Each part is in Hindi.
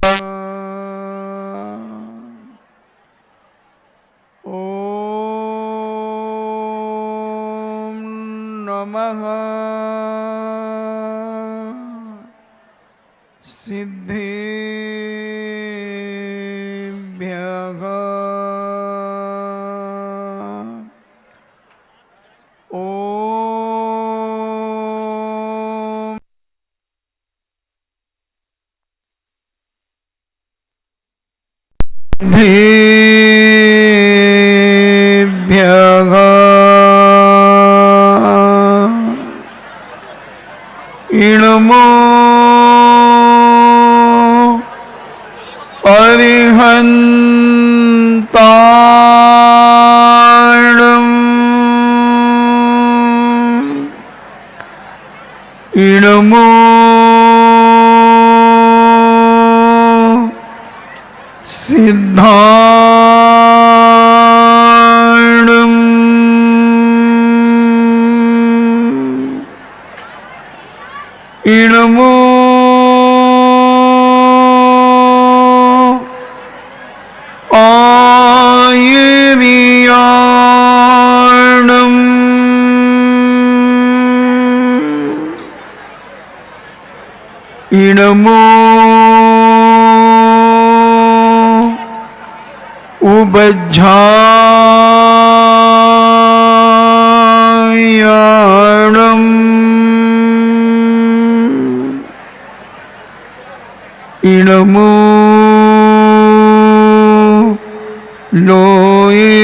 ओम नमः सिद्धेभ्यः। ओम सिद्धेभ्यः। इणमो अरिहन्ताणम् इणमो सिद्धाणम् इणमो आयर्याणम् इणमो उबज्झायाणम् इणमो लोये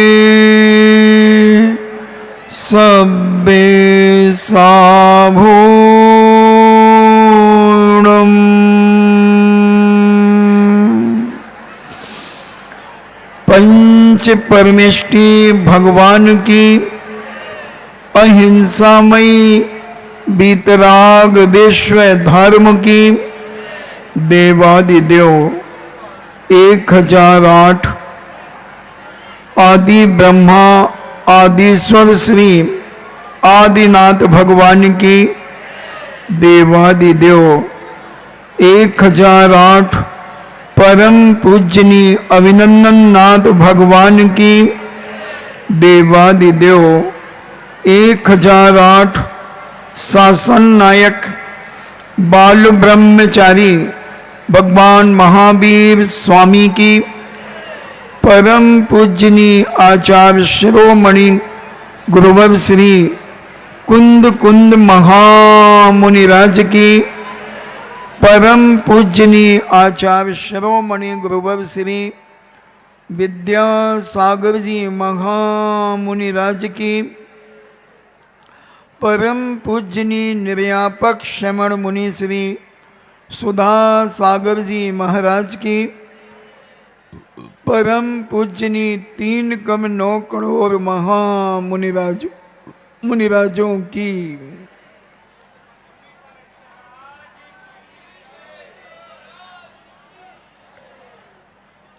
सब्बे साभूणम् पंच परमेष्टि भगवान की अहिंसामयी बीतराग विश्व धर्म की देवादिदेव 1008 आदि ब्रह्मा आदिश्वर श्री आदिनाथ भगवान की देवादिदेव 1008 परम पूजनी अभिनंदन नाथ भगवान की देवादिदेव 1008 शासन नायक बाल ब्रह्मचारी भगवान महावीर स्वामी की परम पूजनी आचार्य शिरोमणि गुरुवर श्री कुंद कुंद महामुनिराज की परम पूजनी आचार्य शिरोमणि गुरुवर श्री विद्यासागर जी महामुनिराज की परम पूजनी निर्यापक श्रमण मुनि श्री सुधा सागर जी महाराज की परम पूजनी 3 कम 9 करोड़ मुनिराजों की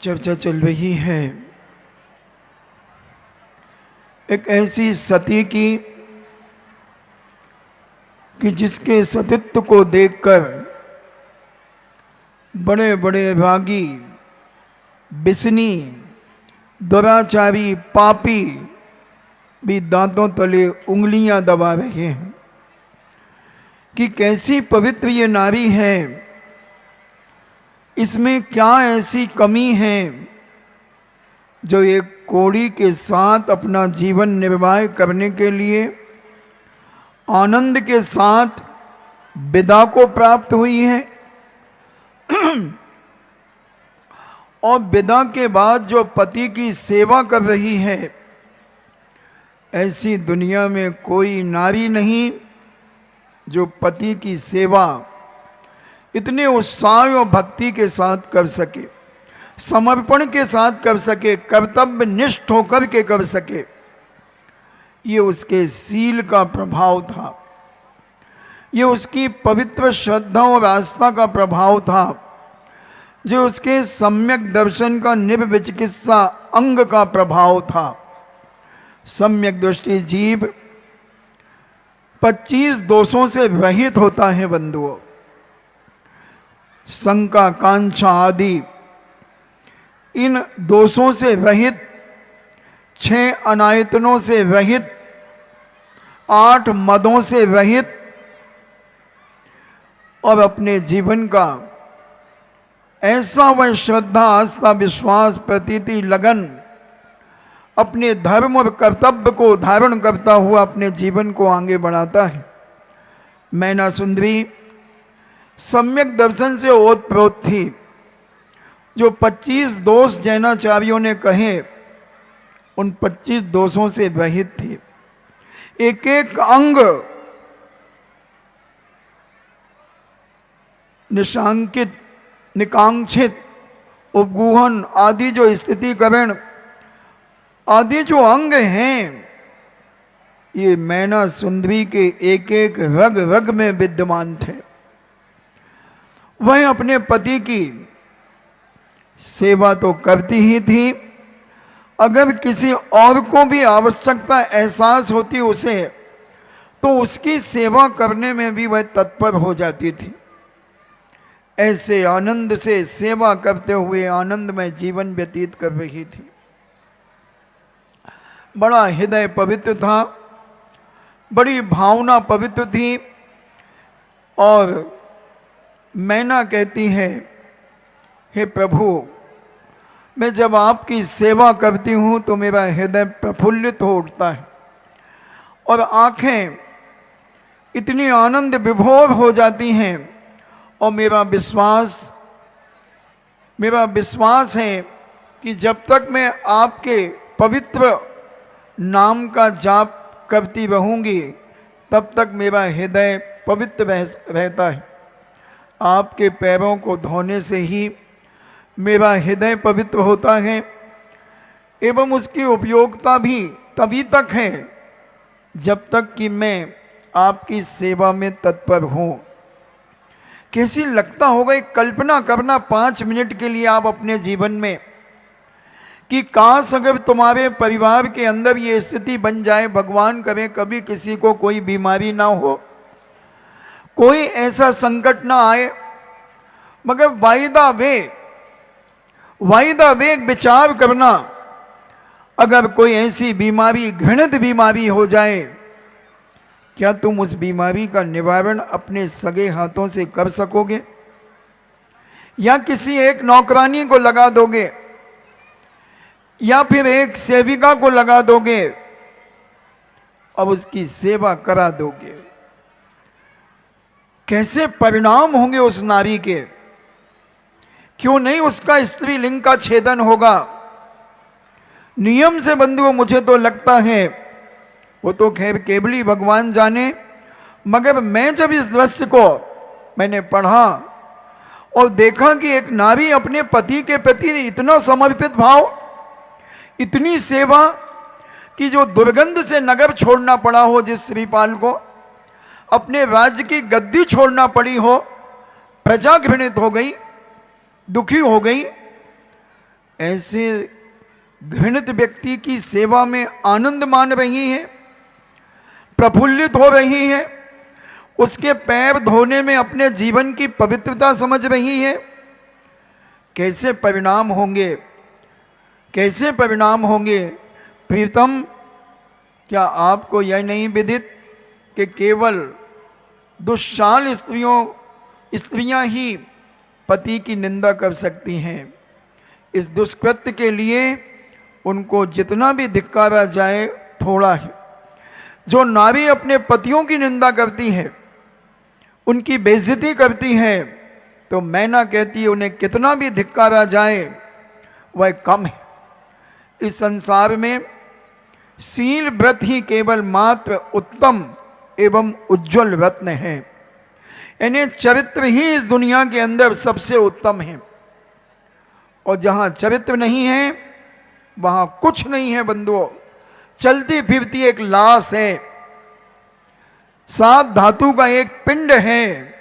चर्चा चल रही है एक ऐसी सती की कि जिसके सतीत्व को देखकर बड़े बड़े रागी बिस्नी दुराचारी पापी भी दांतों तले उंगलियां दबा रहे हैं कि कैसी पवित्र ये नारी है, इसमें क्या ऐसी कमी है जो एक कोड़ी के साथ अपना जीवन निर्वाह करने के लिए आनंद के साथ विदा को प्राप्त हुई है और विदा के बाद जो पति की सेवा कर रही है। ऐसी दुनिया में कोई नारी नहीं जो पति की सेवा इतने उत्साह और भक्ति के साथ कर सके, समर्पण के साथ कर सके, कर्तव्य निष्ठ होकर के कर सके। ये उसके शील का प्रभाव था, ये उसकी पवित्र श्रद्धा और आस्था का प्रभाव था, जो उसके सम्यक दर्शन का निर्विचिकित्सा अंग का प्रभाव था। सम्यक दृष्टि जीव 25 दोषों से रहित होता है बंधुओं। शंका कांक्षा आदि इन दोषों से रहित, 6 अनायतनों से रहित, 8 मदों से रहित और अपने जीवन का ऐसा वह श्रद्धा, आस्था, विश्वास, प्रतीति, लगन अपने धर्म और कर्तव्य को धारण करता हुआ अपने जीवन को आगे बढ़ाता है। मैना सुंदरी सम्यक दर्शन से ओतप्रोत थी। जो 25 दोष जैनाचार्यों ने कहे उन 25 दोषों से रहित थी। एक एक अंग निशांकित, निकांक्षित, उपगुहन आदि जो स्थितिकरण आदि जो अंग हैं, ये मैना सुंदरी के एक एक रग रग में विद्यमान थे। वह अपने पति की सेवा तो करती ही थी, अगर किसी और को भी आवश्यकता एहसास होती उसे, तो उसकी सेवा करने में भी वह तत्पर हो जाती थी। ऐसे आनंद से सेवा करते हुए आनंदमय जीवन व्यतीत कर रही थी। बड़ा हृदय पवित्र था, बड़ी भावना पवित्र थी। और मैना कहती है, हे प्रभु, मैं जब आपकी सेवा करती हूँ तो मेरा हृदय प्रफुल्लित हो उठता है और आंखें इतनी आनंद विभोर हो जाती हैं। और मेरा विश्वास है कि जब तक मैं आपके पवित्र नाम का जाप करती रहूँगी तब तक मेरा हृदय पवित्र रहता है। आपके पैरों को धोने से ही मेरा हृदय पवित्र होता है एवं उसकी उपयोगिता भी तभी तक है जब तक कि मैं आपकी सेवा में तत्पर हूँ। कैसी लगता होगा, एक कल्पना करना 5 मिनट के लिए आप अपने जीवन में कि काश अगर तुम्हारे परिवार के अंदर ये स्थिति बन जाए, भगवान करे कभी किसी को कोई बीमारी ना हो, कोई ऐसा संकट ना आए, मगर वायदा वेग विचार करना, अगर कोई ऐसी बीमारी, घृणित बीमारी हो जाए, क्या तुम उस बीमारी का निवारण अपने सगे हाथों से कर सकोगे या किसी एक नौकरानी को लगा दोगे या फिर एक सेविका को लगा दोगे अब उसकी सेवा करा दोगे? कैसे परिणाम होंगे उस नारी के? क्यों नहीं उसका स्त्रीलिंग का छेदन होगा? नियम से बंधुओं मुझे तो लगता है, वो तो खैर केवल ही भगवान जाने, मगर मैं जब इस दृश्य को मैंने पढ़ा और देखा कि एक नारी अपने पति के प्रति इतना समर्पित भाव, इतनी सेवा कि जो दुर्गंध से नगर छोड़ना पड़ा हो, जिस श्रीपाल को अपने राज्य की गद्दी छोड़ना पड़ी हो, प्रजा घृणित हो गई, दुखी हो गई, ऐसे घृणित व्यक्ति की सेवा में आनंद मान रही है, प्रफुल्लित हो रही है, उसके पैर धोने में अपने जीवन की पवित्रता समझ रही है। कैसे परिणाम होंगे, कैसे परिणाम होंगे? प्रीतम, क्या आपको यह नहीं विदित कि केवल दुष्चाल स्त्रियां ही पति की निंदा कर सकती हैं? इस दुष्कृत्य के लिए उनको जितना भी धिक्कारा जाए थोड़ा है। जो नारी अपने पतियों की निंदा करती है, उनकी बेइज्जती करती है, तो मैना कहती है उन्हें कितना भी धिक्कारा जाए वह कम है। इस संसार में शील व्रत ही केवल मात्र उत्तम एवं उज्जवल रत्न है। यानी चरित्र ही इस दुनिया के अंदर सबसे उत्तम है, और जहां चरित्र नहीं है वहां कुछ नहीं है बंधुओं। चलती फिरती एक लाश है, 7 धातु का एक पिंड है,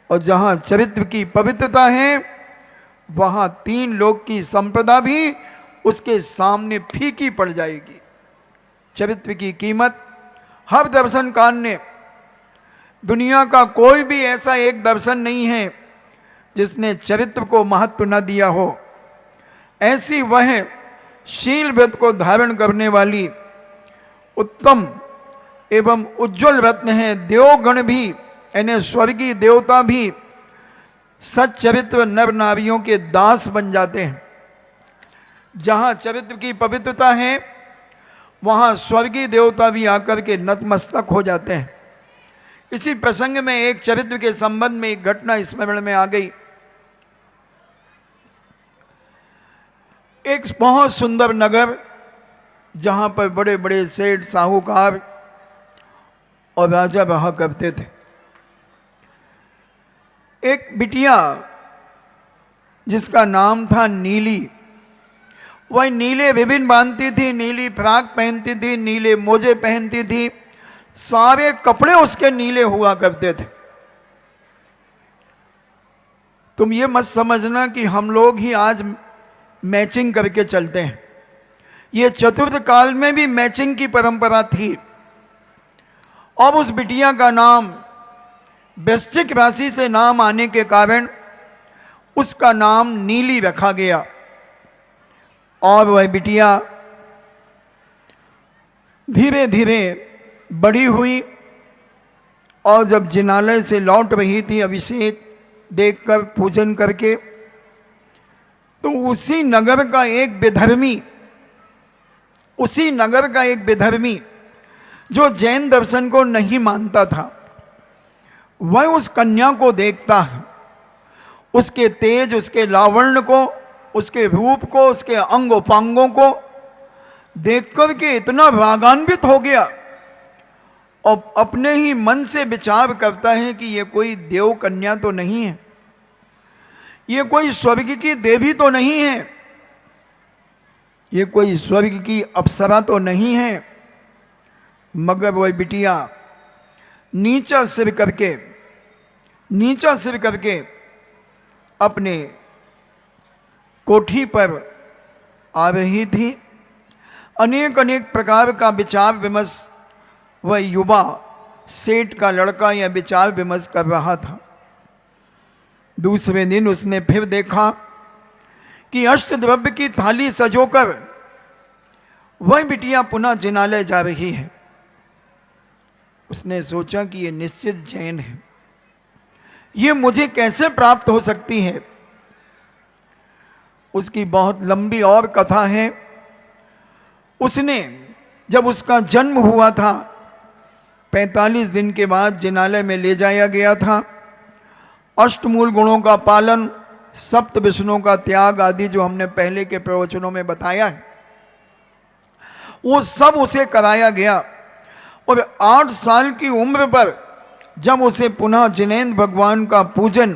और जहां चरित्र की पवित्रता है वहां 3 लोक की संपदा भी उसके सामने फीकी पड़ जाएगी। चरित्र की कीमत हर दर्शनकार ने, दुनिया का कोई भी ऐसा एक दर्शन नहीं है जिसने चरित्र को महत्व न दिया हो, ऐसी वह शील व्रत को धारण करने वाली उत्तम एवं उज्जवल रत्न है। देवगण भी यानी स्वर्गीय देवता भी सच्चरित्र नर नारियों के दास बन जाते हैं। जहाँ चरित्र की पवित्रता है वहाँ स्वर्गीय देवता भी आकर के नतमस्तक हो जाते हैं। इसी प्रसंग में एक चरित्र के संबंध में एक घटना स्मरण में आ गई। एक बहुत सुंदर नगर जहाँ पर बड़े बड़े सेठ साहूकार और राजा रहा करते थे। एक बिटिया जिसका नाम था नीली, वह नीले रिबिन बांधती थी, नीली फ्राक पहनती थी, नीले मोजे पहनती थी, सारे कपड़े उसके नीले हुआ करते थे। तुम ये मत समझना कि हम लोग ही आज मैचिंग करके चलते हैं। ये चतुर्थ काल में भी मैचिंग की परंपरा थी। अब उस बिटिया का नाम वृश्चिक राशि से नाम आने के कारण उसका नाम नीली रखा गया। और वह बिटिया धीरे धीरे बड़ी हुई और जब जिनालय से लौट रही थी अभिषेक देखकर पूजन करके, तो उसी नगर का एक विधर्मी जो जैन दर्शन को नहीं मानता था, वह उस कन्या को देखता है। उसके तेज, उसके लावण्य को, उसके रूप को, उसके अंगोपांगों को देख करके इतना रागान्वित हो गया और अपने ही मन से विचार करता है कि ये कोई देव कन्या तो नहीं है, ये कोई स्वर्ग की देवी तो नहीं है, ये कोई स्वर्ग की अप्सरा तो नहीं है। मगर वह बिटिया नीचा सिर करके अपने कोठी पर आ रही थी। अनेक प्रकार का विचार विमर्श वह युवा सेठ का लड़का या विचार विमर्श कर रहा था। दूसरे दिन उसने फिर देखा कि अष्टद्रव्य की थाली सजोकर वह बिटिया पुनः जिनालय जा रही है। उसने सोचा कि ये निश्चित जैन है, ये मुझे कैसे प्राप्त हो सकती है। उसकी बहुत लंबी और कथा है। उसने जब उसका जन्म हुआ था 45 दिन के बाद जिनालय में ले जाया गया था। अष्टमूल गुणों का पालन, सप्त विष्णुओं का त्याग आदि जो हमने पहले के प्रवचनों में बताया है, वो सब उसे कराया गया। और 8 साल की उम्र पर जब उसे पुनः जिनेंद्र भगवान का पूजन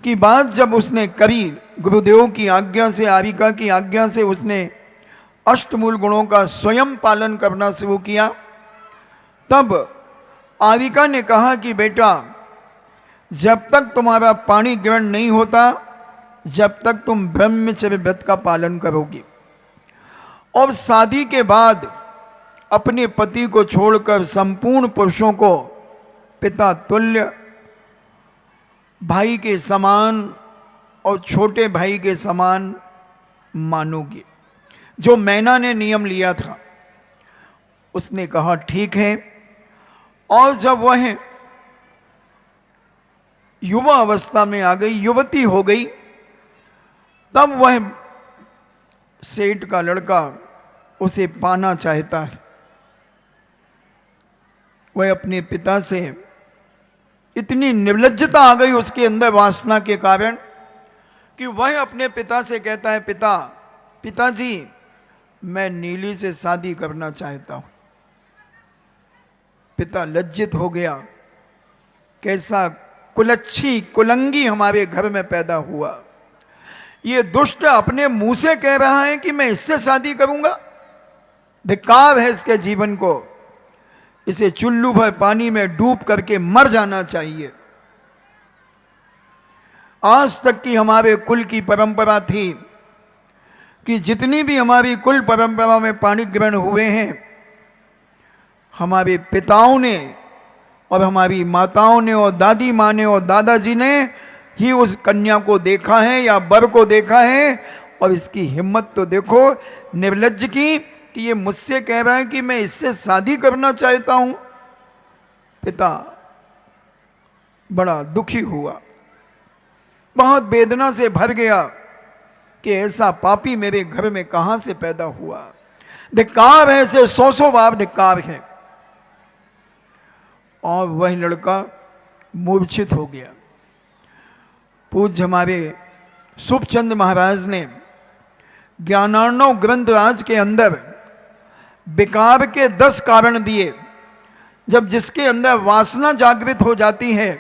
की बात जब उसने करी, गुरुदेव की आज्ञा से, आरिका की आज्ञा से उसने अष्टमूल गुणों का स्वयं पालन करना शुरू किया। तब आरिका ने कहा कि बेटा, जब तक तुम्हारा पाणी ग्रहण नहीं होता, जब तक तुम ब्रह्मचर्य व्रत का पालन करोगी। और शादी के बाद अपने पति को छोड़कर संपूर्ण पुरुषों को पिता तुल्य, भाई के समान और छोटे भाई के समान मानोगी। जो मैना ने नियम लिया था, उसने कहा ठीक है। और जब वह युवा अवस्था में आ गई, युवती हो गई, तब वह सेठ का लड़का उसे पाना चाहता है। वह अपने पिता से इतनी निर्लज्जता आ गई उसके अंदर वासना के कारण कि वह अपने पिता से कहता है, पिताजी मैं नीली से शादी करना चाहता हूं। पिता लज्जित हो गया, कैसा कुलच्छी कुलंगी हमारे घर में पैदा हुआ। ये दुष्ट अपने मुंह से कह रहा है कि मैं इससे शादी करूंगा। धिक्कार है इसके जीवन को, इसे चुल्लू भर पानी में डूब करके मर जाना चाहिए। आज तक की हमारे कुल की परंपरा थी कि जितनी भी हमारी कुल परंपरा में पाणी ग्रहण हुए हैं, हमारे पिताओं ने और हमारी माताओं ने और दादी माँ ने और दादाजी ने ही उस कन्या को देखा है या वर को देखा है। और इसकी हिम्मत तो देखो निर्लज्ज की, कि ये मुझसे कह रहा है कि मैं इससे शादी करना चाहता हूं। पिता बड़ा दुखी हुआ, बहुत वेदना से भर गया कि ऐसा पापी मेरे घर में कहां से पैदा हुआ। धिक्कार है, ऐसे 100 बार धिक्कार है। और वह लड़का मूर्छित हो गया। पूज्य हमारे सुखचंद महाराज ने ज्ञानार्णव ग्रंथराज के अंदर विकार के 10 कारण दिए। जब जिसके अंदर वासना जागृत हो जाती है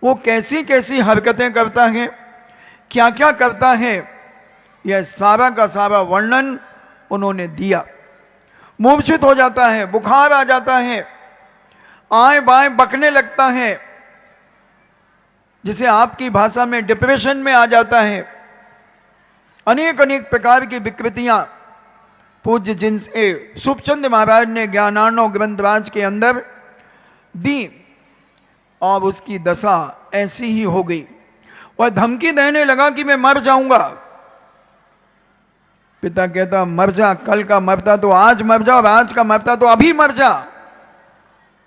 वो कैसी कैसी हरकतें करता है, क्या क्या करता है, यह सारा का सारा वर्णन उन्होंने दिया। मूर्छित हो जाता है, बुखार आ जाता है, आए बाएं बकने लगता है, जिसे आपकी भाषा में डिप्रेशन में आ जाता है। अनेक अनेक प्रकार की विकृतियां पूज्य जिनसे सुखचंद महाराज ने ज्ञानार्णव ग्रंथराज के अंदर दी, और उसकी दशा ऐसी ही हो गई। वह धमकी देने लगा कि मैं मर जाऊंगा। पिता कहता मर जा, कल का मरता तो आज मर जा, और आज का मरता तो अभी मर जा,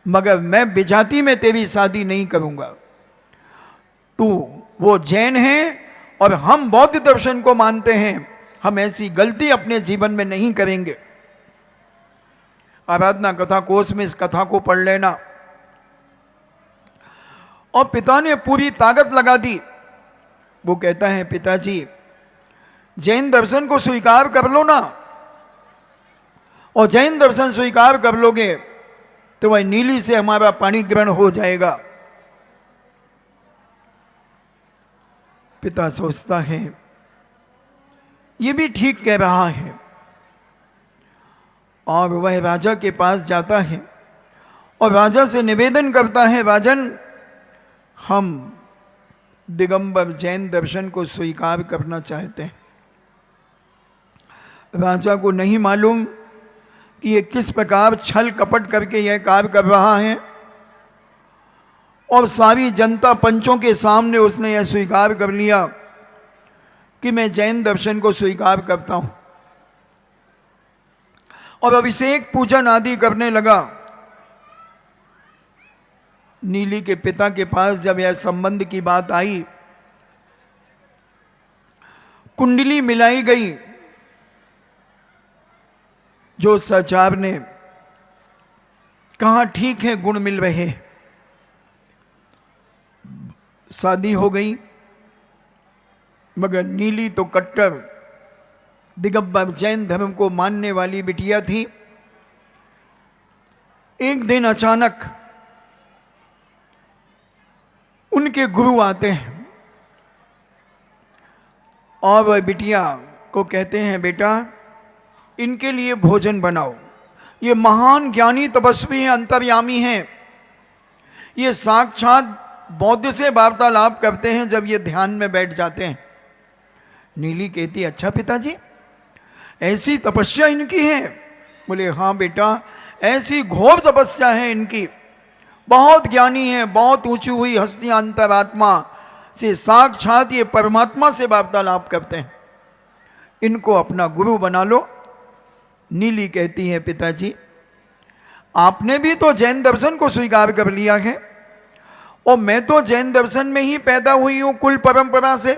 मगर मैं विजाति में तेरी शादी नहीं करूंगा। तू वो जैन है और हम बौद्ध दर्शन को मानते हैं, हम ऐसी गलती अपने जीवन में नहीं करेंगे। आराधना कथा कोश में इस कथा को पढ़ लेना। और पिता ने पूरी ताकत लगा दी। वो कहता है पिताजी जैन दर्शन को स्वीकार कर लो ना, और जैन दर्शन स्वीकार कर लोगे तो वह नीली से हमारा पाणी ग्रहण हो जाएगा। पिता सोचता है ये भी ठीक कह रहा है, और वह राजा के पास जाता है और राजा से निवेदन करता है, राजन हम दिगंबर जैन दर्शन को स्वीकार करना चाहते हैं। राजा को नहीं मालूम कि ये किस प्रकार छल कपट करके यह कार्य कर रहा है, और सारी जनता पंचों के सामने उसने यह स्वीकार कर लिया कि मैं जैन दर्शन को स्वीकार करता हूं। और अभिषेक पूजन आदि करने लगा। नीली के पिता के पास जब यह संबंध की बात आई, कुंडली मिलाई गई। जो सचार ने कहा ठीक है गुण मिल रहे, शादी हो गई। मगर नीली तो कट्टर दिगंबर जैन धर्म को मानने वाली बिटिया थी। एक दिन अचानक उनके गुरु आते हैं और वह बिटिया को कहते हैं बेटा इनके लिए भोजन बनाओ। ये महान ज्ञानी तपस्वी हैं, अंतर्यामी हैं। ये साक्षात बौद्ध से वार्तालाप करते हैं जब ये ध्यान में बैठ जाते हैं। नीली कहती अच्छा पिताजी ऐसी तपस्या इनकी है? बोले हाँ बेटा ऐसी घोर तपस्या है इनकी, बहुत ज्ञानी है, बहुत ऊंची हुई हस्तियां अंतरात्मा से साक्षात ये परमात्मा से वार्तालाप करते हैं, इनको अपना गुरु बना लो। नीली कहती है पिताजी आपने भी तो जैन दर्शन को स्वीकार कर लिया है, और मैं तो जैन दर्शन में ही पैदा हुई हूं कुल परंपरा से,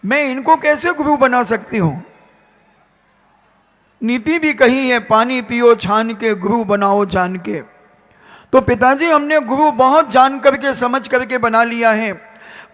मैं इनको कैसे गुरु बना सकती हूं? नीति भी कही है पानी पियो छान के गुरु बनाओ जान के। तो पिताजी हमने गुरु बहुत जान करके समझ करके बना लिया है,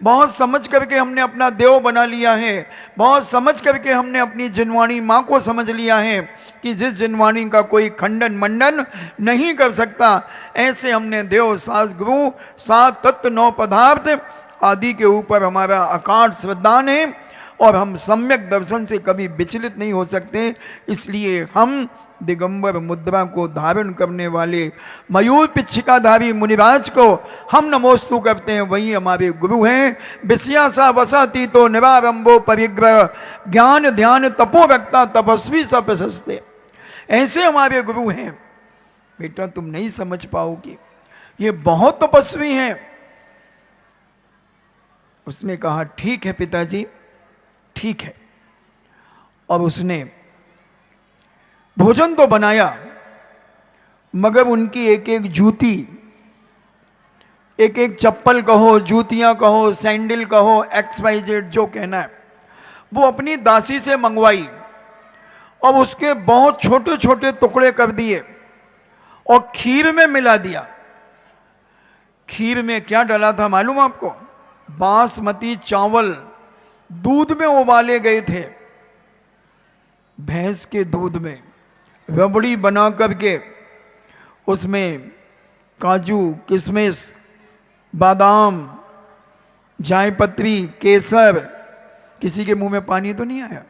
बहुत समझ करके हमने अपना देव बना लिया है, बहुत समझ करके हमने अपनी जिनवाणी माँ को समझ लिया है कि जिस जिनवाणी का कोई खंडन मंडन नहीं कर सकता, ऐसे हमने देव सास गुरु 7 तत्व 9 पदार्थ आदि के ऊपर हमारा अकाट श्रद्धान है, और हम सम्यक दर्शन से कभी विचलित नहीं हो सकते। इसलिए हम दिगंबर मुद्रा को धारण करने वाले मयूर पिच्छिकाधारी मुनिराज को हम नमोस्तु करते हैं, वही हमारे गुरु हैं। विषयासा वसाती तो निरारंभो परिग्रह ज्ञान ध्यान तपो रखता तपस्वी स प्रशस्ते, ऐसे हमारे गुरु हैं। बेटा तुम नहीं समझ पाओगी, ये बहुत तपस्वी हैं। उसने कहा ठीक है पिताजी, ठीक है। और उसने भोजन तो बनाया, मगर उनकी एक एक जूती, एक एक चप्पल कहो, जूतियां कहो, सैंडल कहो, XYZ जो कहना है, वो अपनी दासी से मंगवाई और उसके बहुत छोटे छोटे टुकड़े कर दिए और खीर में मिला दिया। खीर में क्या डाला था मालूम आपको? बासमती चावल दूध में उबाले गए थे, भैंस के दूध में रबड़ी बना करके उसमें काजू, किशमिश, बादाम, जायपत्री, केसर। किसी के मुंह में पानी तो नहीं आया?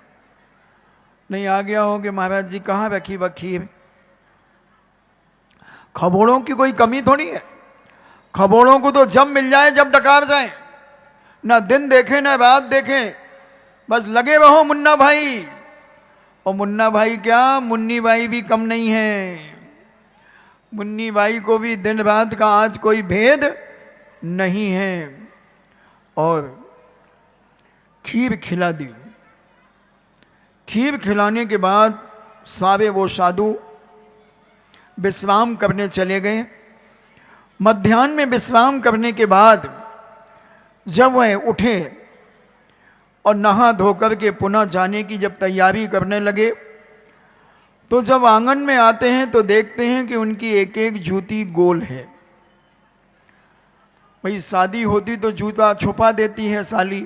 नहीं आ गया हो कि महाराज जी कहाँ रखी वह खीर? खबोड़ों की कोई कमी थोड़ी है। खबोड़ों को तो जब मिल जाए, जब डकार जाए, ना दिन देखे ना रात देखे, बस लगे रहो मुन्ना भाई। और मुन्ना भाई क्या, मुन्नी भाई भी कम नहीं है। मुन्नी भाई को भी दिन रात का आज कोई भेद नहीं है। और खीर खिला दी। खीर खिलाने के बाद सारे वो साधु विश्राम करने चले गए। मध्याह्न में विश्राम करने के बाद जब वह उठे और नहा धोकर के पुनः जाने की जब तैयारी करने लगे, तो जब आंगन में आते हैं तो देखते हैं कि उनकी एक एक जूती गोल है। भाई शादी होती तो जूता छुपा देती है साली,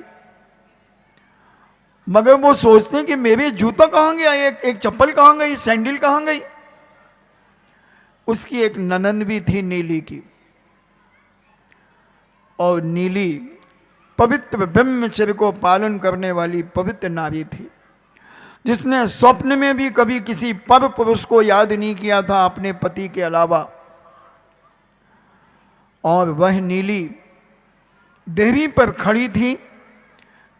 मगर वो सोचते हैं कि मेरे जूता कहाँ गया, एक चप्पल कहाँ गई, सैंडल कहाँ गई। उसकी एक ननंद भी थी नीली की, और नीली पवित्र ब्रह्मचर्य को पालन करने वाली पवित्र नारी थी, जिसने स्वप्न में भी कभी किसी पर पुरुष को याद नहीं किया था अपने पति के अलावा। और वह नीली देहरी पर खड़ी थी।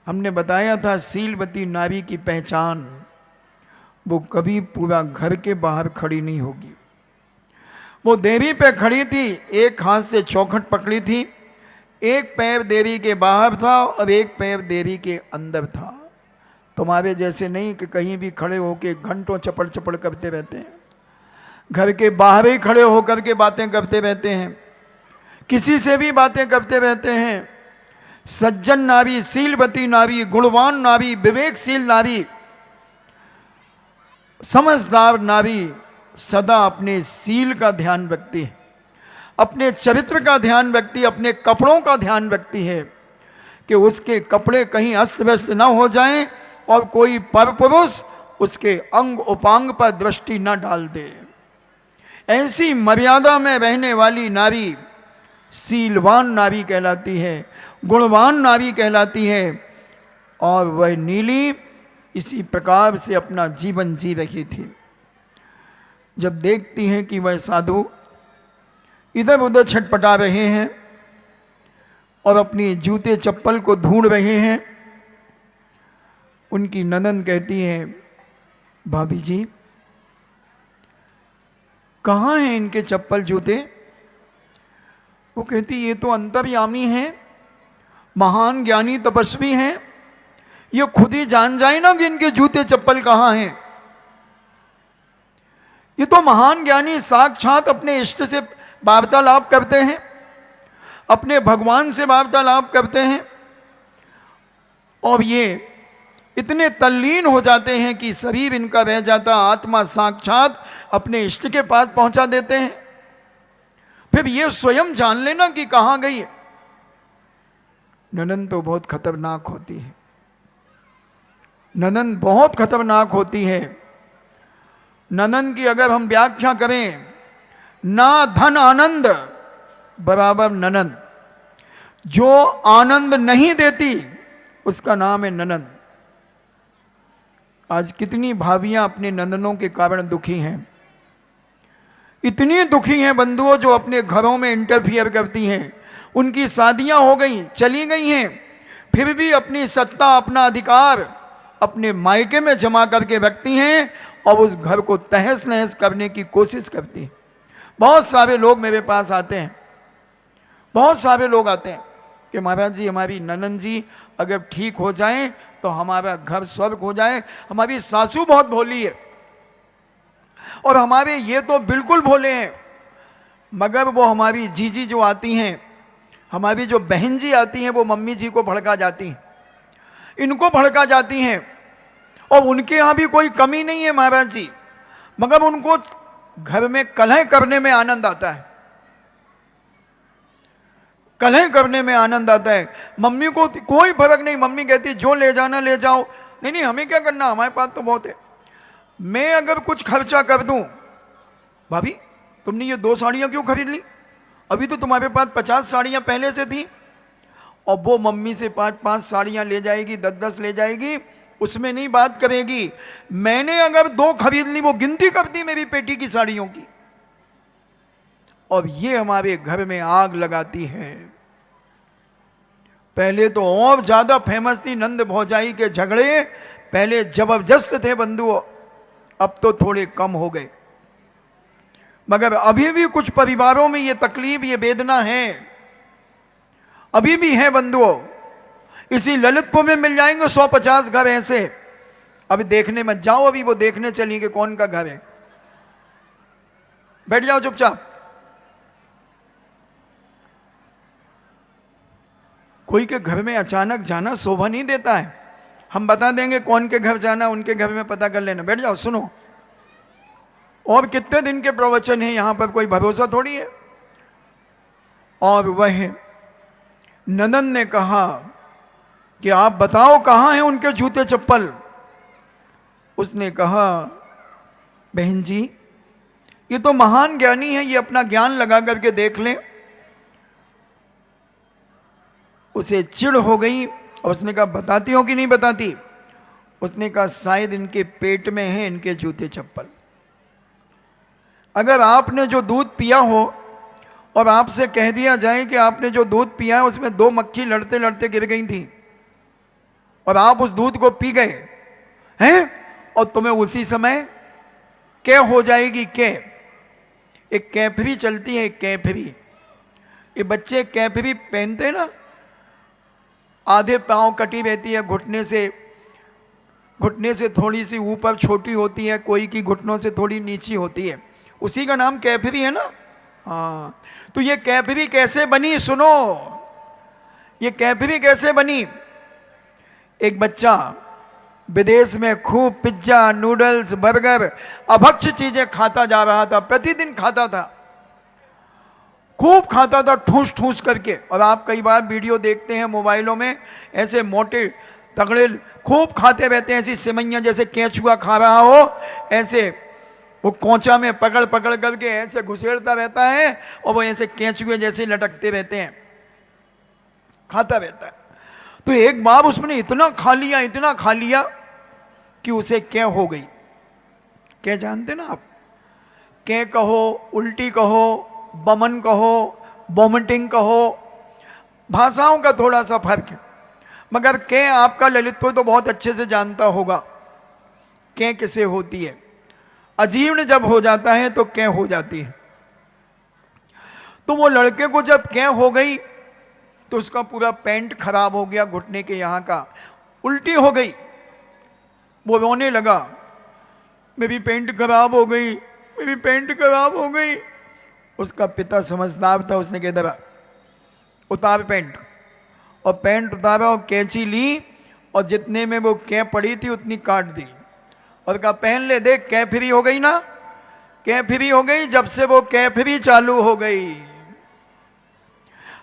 हमने बताया था शीलवती नारी की पहचान, वो कभी पूरा घर के बाहर खड़ी नहीं होगी। वो देहरी पे खड़ी थी, एक हाथ से चौखट पकड़ी थी, एक पैर देहरी के बाहर था और एक पैर देहरी के अंदर था। तुम्हारे जैसे नहीं कि कहीं भी खड़े होके घंटों चपड़ चपड़ करते रहते हैं, घर के बाहर ही खड़े होकर के बातें करते रहते हैं, किसी से भी बातें करते रहते हैं। सज्जन नारी, शीलवती नारी, गुणवान नारी, विवेकशील नारी, समझदार नारी सदा अपने शील का ध्यान रखती है, अपने चरित्र का ध्यान रखती है, अपने कपड़ों का ध्यान रखती है कि उसके कपड़े कहीं अस्त व्यस्त न हो जाएं और कोई परपुरुष उसके अंग उपांग पर दृष्टि न डाल दे। ऐसी मर्यादा में रहने वाली नारी शीलवान नारी कहलाती है, गुणवान नारी कहलाती है। और वह नीली इसी प्रकार से अपना जीवन जी रही थी। जब देखती हैं कि वह साधु इधर उधर छटपटा रहे हैं और अपनी जूते चप्पल को ढूंढ रहे हैं, उनकी ननद कहती है, भाभी जी कहाँ हैं इनके चप्पल जूते? वो कहती ये तो अंतर्यामी हैं, महान ज्ञानी तपस्वी हैं, ये खुद ही जान जाए ना कि इनके जूते चप्पल कहाँ हैं। ये तो महान ज्ञानी साक्षात अपने इष्ट से वार्तालाप करते हैं, अपने भगवान से वार्तालाप करते हैं, और ये इतने तल्लीन हो जाते हैं कि शरीर इनका रह जाता, आत्मा साक्षात अपने इष्ट के पास पहुंचा देते हैं। फिर ये स्वयं जान लेना कि कहां गई है। ननन तो बहुत खतरनाक होती है, ननन बहुत खतरनाक होती है। ननन की अगर हम व्याख्या करें, ना धन आनंद बराबर ननन, जो आनंद नहीं देती उसका नाम है ननन। आज कितनी भाभियां अपने नंदनों के कारण दुखी हैं, इतनी दुखी हैं बंधुओं, जो अपने घरों में इंटरफियर करती हैं। उनकी शादियां हो गई, चली गई हैं, फिर भी अपनी सत्ता, अपना अधिकार अपने मायके में जमा करके रखती हैं और उस घर को तहस नहस करने की कोशिश करती हैं। बहुत सारे लोग मेरे पास आते हैं, बहुत सारे लोग आते हैं, कि महाराज जी हमारी ननन जी अगर ठीक हो जाएं तो हमारा घर स्वर्ग हो जाए। हमारी सासू बहुत भोली है और हमारे ये तो बिल्कुल भोले हैं, मगर वो हमारी जीजी जो आती हैं, हमारी जो बहन जी आती हैं, वो मम्मी जी को भड़का जाती हैं, इनको भड़का जाती हैं। और उनके यहाँ भी कोई कमी नहीं है महाराज जी, मगर उनको घर में कलह करने में आनंद आता है, कलह करने में आनंद आता है। मम्मी को कोई फर्क नहीं, मम्मी कहती जो ले जाना ले जाओ, नहीं नहीं हमें क्या करना, हमारे पास तो बहुत है। मैं अगर कुछ खर्चा कर दूं, भाभी तुमने ये 2 साड़ियां क्यों खरीद ली, अभी तो तुम्हारे पास 50 साड़ियां पहले से थी। और वो मम्मी से 5-5 साड़ियां ले जाएगी, 10-10 ले जाएगी, उसमें नहीं बात करेगी। मैंने अगर 2 खरीद ली, वो गिनती करती मेरी पेटी की साड़ियों की, और ये हमारे घर में आग लगाती है। पहले तो और ज्यादा फेमस थी नंद भौजाई के झगड़े, पहले जबरदस्त थे बंधुओं, अब तो थोड़े कम हो गए, मगर अभी भी कुछ परिवारों में ये तकलीफ, ये वेदना है, अभी भी है बंधुओं। इसी ललितपुर में मिल जाएंगे 150 घर ऐसे। अभी देखने मत जाओ, अभी वो देखने चलिए कि कौन का घर है, बैठ जाओ चुपचाप। कोई के घर में अचानक जाना शोभा नहीं देता है। हम बता देंगे कौन के घर जाना, उनके घर में पता कर लेना। बैठ जाओ सुनो। और कितने दिन के प्रवचन हैं यहां पर, कोई भरोसा थोड़ी है। और वह नंदन ने कहा कि आप बताओ कहां हैं उनके जूते चप्पल। उसने कहा बहन जी ये तो महान ज्ञानी है, ये अपना ज्ञान लगा करके देख लें। उसे चिढ़ हो गई और उसने कहा बताती हो कि नहीं बताती। उसने कहा शायद इनके पेट में है इनके जूते चप्पल। अगर आपने जो दूध पिया हो और आपसे कह दिया जाए कि आपने जो दूध पिया है उसमें 2 मक्खी लड़ते लड़ते गिर गई थी और आप उस दूध को पी गए हैं, और तुम्हें उसी समय क्या हो जाएगी, क्या एक कैफरी चलती है, एक कैफरी, ये बच्चे कैफरी पहनते ना, आधे पांव कटी रहती है, घुटने से थोड़ी सी ऊपर छोटी होती है, कोई की घुटनों से थोड़ी नीची होती है, उसी का नाम कैफरी है ना। हाँ, तो ये कैफरी कैसे बनी सुनो, ये कैफरी कैसे बनी। एक बच्चा विदेश में खूब पिज्जा, नूडल्स, बर्गर, अभक्ष्य चीजें खाता जा रहा था, प्रतिदिन खाता था, खूब खाता था ठूस ठूस करके। और आप कई बार वीडियो देखते हैं मोबाइलों में, ऐसे मोटे तगड़े खूब खाते रहते हैं, ऐसी सिमैया जैसे केंचुआ खा रहा हो, ऐसे वो कोंचा में पकड़ पकड़ करके ऐसे घुसेड़ता रहता है और वो ऐसे केंचुए जैसे लटकते रहते हैं, खाता रहता है। तो एक बार उसने इतना खा लिया कि उसे क्या हो गई। क्या जानते ना आप, क्या कहो, उल्टी कहो, बमन कहो, वॉमिटिंग कहो, भाषाओं का थोड़ा सा फर्क है, मगर क्या आपका ललितपुर तो बहुत अच्छे से जानता होगा क्या किसे होती है। अजीर्ण जब हो जाता है तो क्या हो जाती है। तो वो लड़के को जब क्या हो गई तो उसका पूरा पैंट खराब हो गया, घुटने के यहाँ का, उल्टी हो गई, वो रोने लगा, मेरी पैंट खराब हो गई, मेरी पैंट खराब हो गई। उसका पिता समझदार था, उसने कह दरा उतार पैंट, और पैंट उतारा और कैंची ली और जितने में वो कै पड़ी थी उतनी काट दी और कहा पहन ले, देख कै फ्री हो गई ना, कै फ्री हो गई। जब से वो कै फ्री चालू हो गई,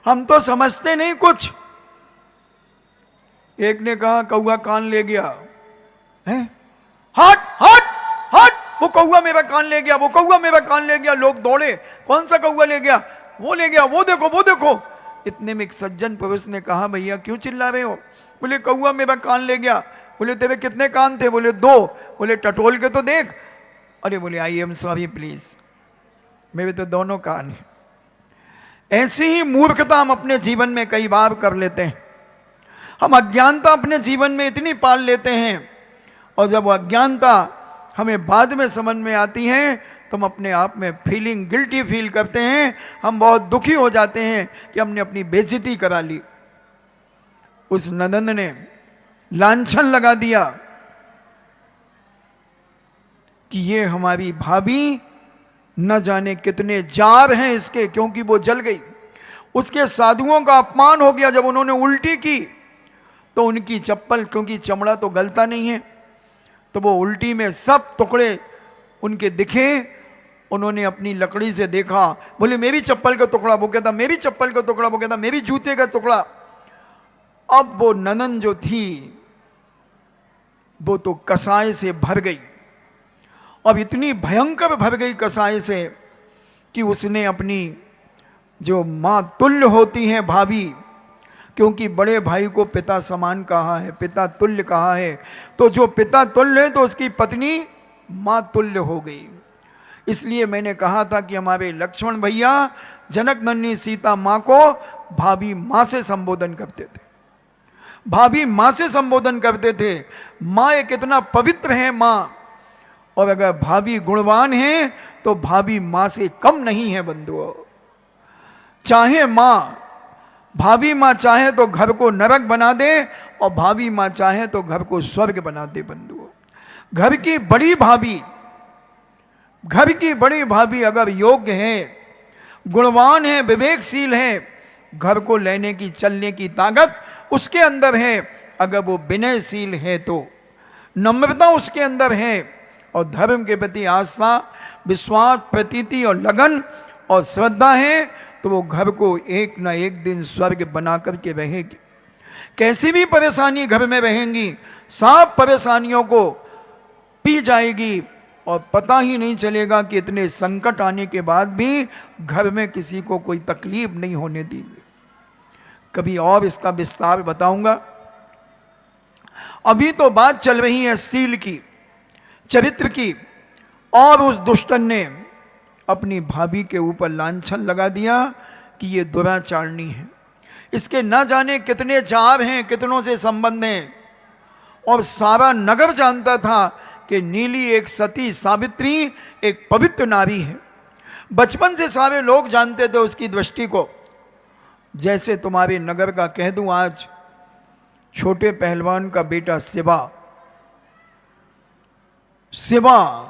हम तो समझते नहीं कुछ। एक ने कहा कौआ कान ले गया है, हट हट हट, वो कौआ मेरा कान ले गया, वो कौआ मेरा कान ले गया। लोग दौड़े, कौन सा कौआ ले गया, वो ले गया, वो देखो वो देखो। इतने में एक सज्जन पुरुष ने कहा भैया क्यों चिल्ला रहे हो। बोले कौआ मेरा कान ले गया। बोले तेरे कितने कान थे। बोले 2। बोले टटोल के तो देख। अरे बोले आई एम सॉरी प्लीज, मेरे तो दोनों कान हैं। ऐसी ही मूर्खता हम अपने जीवन में कई बार कर लेते हैं। हम अज्ञानता अपने जीवन में इतनी पाल लेते हैं और जब वो अज्ञानता हमें बाद में समझ में आती है तो हम अपने आप में गिल्टी फील करते हैं, हम बहुत दुखी हो जाते हैं कि हमने अपनी बेइज्जती करा ली। उस ननंद ने लांछन लगा दिया कि ये हमारी भाभी न जाने कितने जार हैं इसके, क्योंकि वो जल गई। उसके साधुओं का अपमान हो गया। जब उन्होंने उल्टी की तो उनकी चप्पल, क्योंकि चमड़ा तो गलता नहीं है, तो वो उल्टी में सब टुकड़े उनके दिखे। उन्होंने अपनी लकड़ी से देखा, बोले मेरी चप्पल का टुकड़ा, वो कहता मेरी चप्पल का टुकड़ा, वो कहता मेरी जूते का टुकड़ा। अब वो ननन जो थी वो तो कसाय से भर गई। अब इतनी भयंकर भर गई कसाय से कि उसने अपनी जो माँ तुल्य होती हैं भाभी, क्योंकि बड़े भाई को पिता समान कहा है, पिता तुल्य कहा है, तो जो पिता तुल्य है तो उसकी पत्नी माँ तुल्य हो गई। इसलिए मैंने कहा था कि हमारे लक्ष्मण भैया जनक नन्ही सीता माँ को भाभी माँ से संबोधन करते थे, भाभी माँ से संबोधन करते थे। माँ एक इतना पवित्र है माँ, और अगर भाभी गुणवान है तो भाभी माँ से कम नहीं है बंधुओं। चाहे माँ, भाभी माँ चाहे तो घर को नरक बना दे, और भाभी माँ चाहे तो घर को स्वर्ग बना दे बंधुओं। घर की बड़ी भाभी, घर की बड़ी भाभी अगर योग्य है, गुणवान है, विवेकशील है, घर को लेने की चलने की ताकत उसके अंदर है। अगर वो विनयशील है तो नम्रता उसके अंदर है, और धर्म के प्रति आस्था, विश्वास, प्रतीति और लगन और श्रद्धा है, तो वो घर को एक ना एक दिन स्वर्ग बना करके रहेगी। कैसी भी परेशानी घर में रहेंगी, सब परेशानियों को पी जाएगी, और पता ही नहीं चलेगा कि इतने संकट आने के बाद भी घर में किसी को कोई तकलीफ नहीं होने दी। कभी और इसका विस्तार बताऊंगा। अभी तो बात चल रही है सील की, चरित्र की, और उस दुष्टन ने अपनी भाभी के ऊपर लांछन लगा दिया कि ये दुराचारणी है, इसके न जाने कितने जार हैं, कितनों से संबंध हैं। और सारा नगर जानता था कि नीली एक सती सावित्री, एक पवित्र नारी है। बचपन से सारे लोग जानते थे उसकी दृष्टि को। जैसे तुम्हारे नगर का कह दूं, आज छोटे पहलवान का बेटा शिवा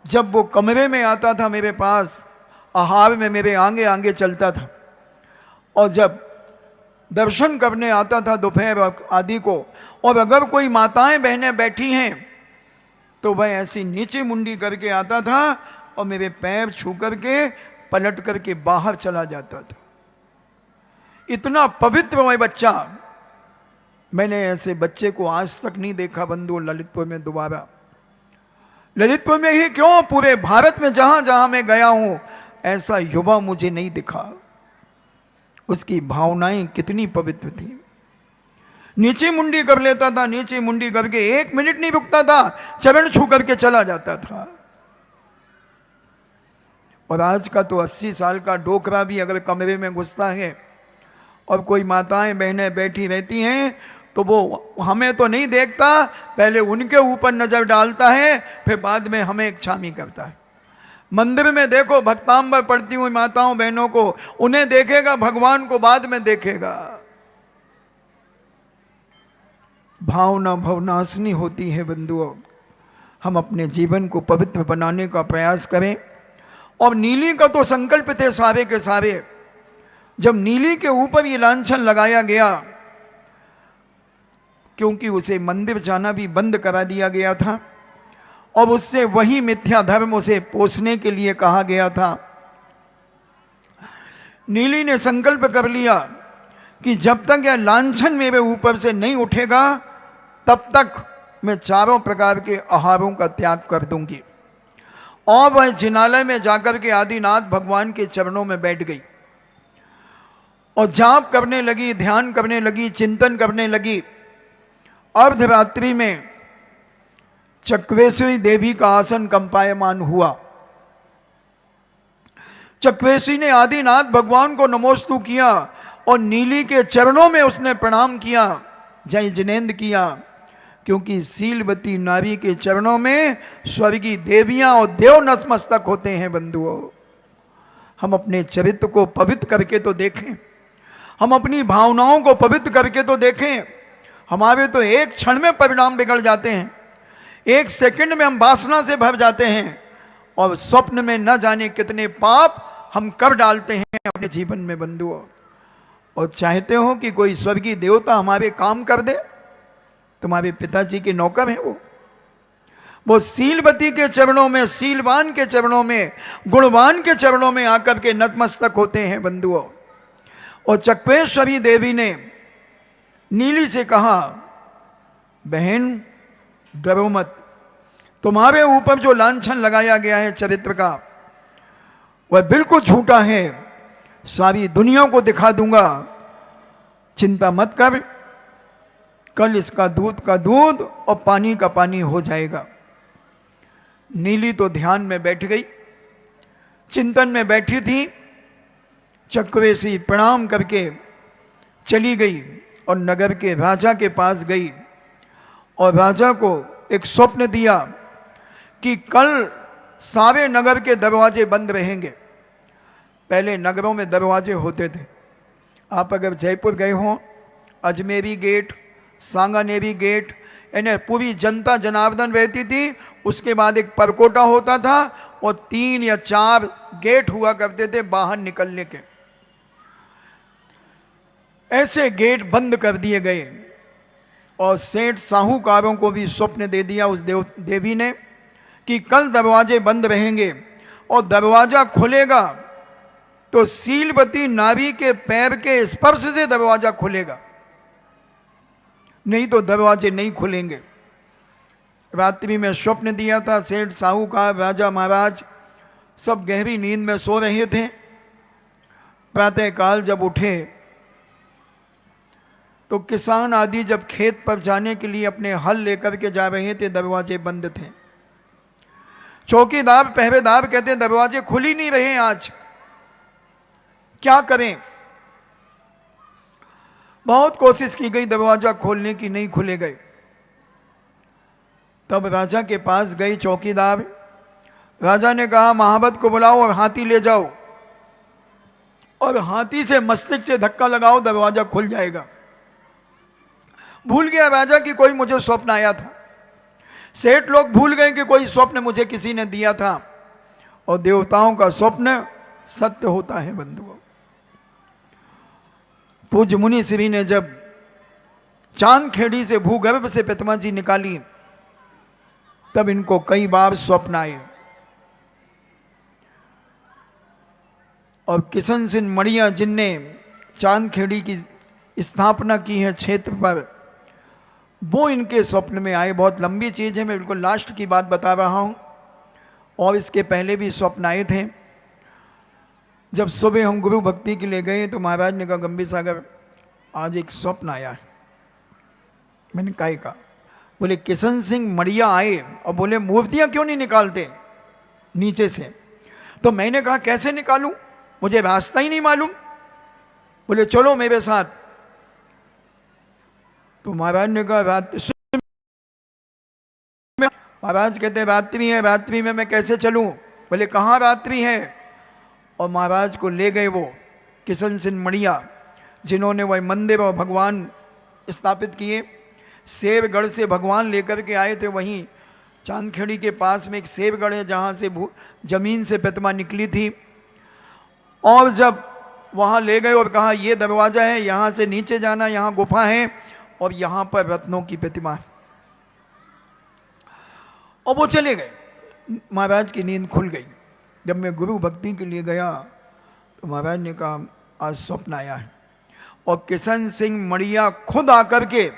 जब वो कमरे में आता था मेरे पास, आहार में मेरे आगे आगे चलता था, और जब दर्शन करने आता था दोपहर आदि को, और अगर कोई माताएं बहनें बैठी हैं तो वह ऐसी नीचे मुंडी करके आता था और मेरे पैर छू करके पलट करके बाहर चला जाता था। इतना पवित्र वह बच्चा, मैंने ऐसे बच्चे को आज तक नहीं देखा बंधु ललितपुर में दोबारा। ललितपुर में ही क्यों, पूरे भारत में जहां जहां मैं गया हूं ऐसा युवा मुझे नहीं दिखा। उसकी भावनाएं कितनी पवित्र थी। नीचे मुंडी कर लेता था, नीचे मुंडी करके 1 मिनट नहीं रुकता था, चरण छू करके चला जाता था। और आज का तो 80 साल का डोकरा भी अगर कमरे में घुसता है और कोई माताएं बहनें बैठी रहती हैं तो वो हमें तो नहीं देखता, पहले उनके ऊपर नजर डालता है, फिर बाद में हमें एक छामी करता है। मंदिर में देखो भक्तांबर पढ़ती हुई माताओं बहनों को, उन्हें देखेगा, भगवान को बाद में देखेगा। भावना भवनाशनी होती है बंधुओं। हम अपने जीवन को पवित्र बनाने का प्रयास करें। और नीली का तो संकल्प थे सारे के सारे। जब नीली के ऊपर ये लांछन लगाया गया, क्योंकि उसे मंदिर जाना भी बंद करा दिया गया था और उससे वही मिथ्या धर्म उसे पोसने के लिए कहा गया था, नीली ने संकल्प कर लिया कि जब तक यह लांछन मेरे ऊपर से नहीं उठेगा तब तक मैं चारों प्रकार के आहारों का त्याग कर दूंगी। और वह जिनालय में जाकर के आदिनाथ भगवान के चरणों में बैठ गई और जाप करने लगी, ध्यान करने लगी, चिंतन करने लगी। अर्धरात्रि में चक्रेश्वरी देवी का आसन कंपायमान हुआ। चक्रेश्वरी ने आदिनाथ भगवान को नमोस्तु किया और नीली के चरणों में उसने प्रणाम किया, जय जिनेन्द्र किया, क्योंकि सीलवती नारी के चरणों में स्वर्गीय देवियां और देव नतमस्तक होते हैं। बंधुओं, हम अपने चरित्र को पवित्र करके तो देखें, हम अपनी भावनाओं को पवित्र करके तो देखें। हमारे तो एक क्षण में परिणाम बिगड़ जाते हैं, एक सेकंड में हम वासना से भर जाते हैं, और स्वप्न में न जाने कितने पाप हम कर डालते हैं अपने जीवन में बंधुओं। और चाहते हो कि कोई स्वर्गीय देवता हमारे काम कर दे? तुम्हारे पिताजी के नौकर हैं वो शीलवती के चरणों में, शीलवान के चरणों में, गुणवान के चरणों में आकर के नतमस्तक होते हैं बंधुओं। और चक्रेश्वरी देवी ने नीली से कहा, बहन डरो मत, तुम्हारे ऊपर जो लांछन लगाया गया है चरित्र का वह बिल्कुल झूठा है, सारी दुनिया को दिखा दूंगा, चिंता मत कर, कल इसका दूध का दूध और पानी का पानी हो जाएगा। नीली तो ध्यान में बैठ गई, चिंतन में बैठी थी। चक्रवेशी प्रणाम करके चली गई और नगर के राजा के पास गई और राजा को एक स्वप्न दिया कि कल सारे नगर के दरवाजे बंद रहेंगे। पहले नगरों में दरवाजे होते थे। आप अगर जयपुर गए हों, अजमेरी गेट, सांगानेरी गेट, यानी पूरी जनता जनार्दन रहती थी। उसके बाद एक परकोटा होता था और 3 या 4 गेट हुआ करते थे बाहर निकलने के। ऐसे गेट बंद कर दिए गए और सेठ साहूकारों को भी स्वप्न दे दिया उस देवी ने कि कल दरवाजे बंद रहेंगे और दरवाजा खुलेगा तो शीलवती नारी के पैर के स्पर्श से दरवाजा खुलेगा, नहीं तो दरवाजे नहीं खुलेंगे। रात्रि में स्वप्न दिया था। सेठ साहूकार, राजा महाराज सब गहरी नींद में सो रहे थे। प्रातःकाल जब उठे तो किसान आदि जब खेत पर जाने के लिए अपने हल लेकर के जा रहे थे, दरवाजे बंद थे। चौकीदार पहरेदार कहते दरवाजे खुल ही नहीं रहे, आज क्या करें? बहुत कोशिश की गई दरवाजा खोलने की, नहीं खुले गए। तब राजा के पास गई चौकीदार। राजा ने कहा महाबत को बुलाओ और हाथी ले जाओ और हाथी से मस्तिष्क से धक्का लगाओ, दरवाजा खुल जाएगा। भूल गया राजा कि कोई मुझे स्वप्न आया था। सेठ लोग भूल गए कि कोई स्वप्न मुझे किसी ने दिया था। और देवताओं का स्वप्न सत्य होता है बंधुओं। पूज्य मुनि श्री ने जब चांदखेड़ी से भूगर्भ से प्रतिमा जी निकाली तब इनको कई बार स्वप्न आए। और किशन सिंह मड़िया जिनने चांदखेड़ी की स्थापना की है क्षेत्र पर, वो इनके स्वप्न में आए। बहुत लंबी चीज़ है, मैं बिल्कुल लास्ट की बात बता रहा हूँ। और इसके पहले भी स्वप्न आए थे। जब सुबह हम गुरु भक्ति के लिए गए तो महाराज ने कहा गंभीर सागर आज एक स्वप्न आया है। मैंने कहा बोले किशन सिंह मड़िया आए और बोले मूर्तियाँ क्यों नहीं निकालते नीचे से? तो मैंने कहा कैसे निकालूं, मुझे रास्ता ही नहीं मालूम। बोले चलो मेरे साथ। तो महाराज ने कहा रात्रि, महाराज कहते रात्रि है, रात्रि में मैं कैसे चलूं? बोले कहाँ रात्रि है? और महाराज को ले गए वो किशन सिंह मड़िया जिन्होंने वह मंदिर और भगवान स्थापित किए। सेवगढ़ से भगवान लेकर के आए थे। वहीं चांदखेड़ी के पास में एक सेवगढ़ है जहाँ से जमीन से प्रतिमा निकली थी। और जब वहाँ ले गए और कहा ये दरवाज़ा है, यहाँ से नीचे जाना, यहाँ गुफा है और यहाँ पर रत्नों की प्रतिमा है। और वो चले गए। महाराज की नींद खुल गई। जब मैं गुरु भक्ति के लिए गया तो महाराज ने कहा आज स्वप्न आया है। और किशन सिंह मड़िया खुद आकर के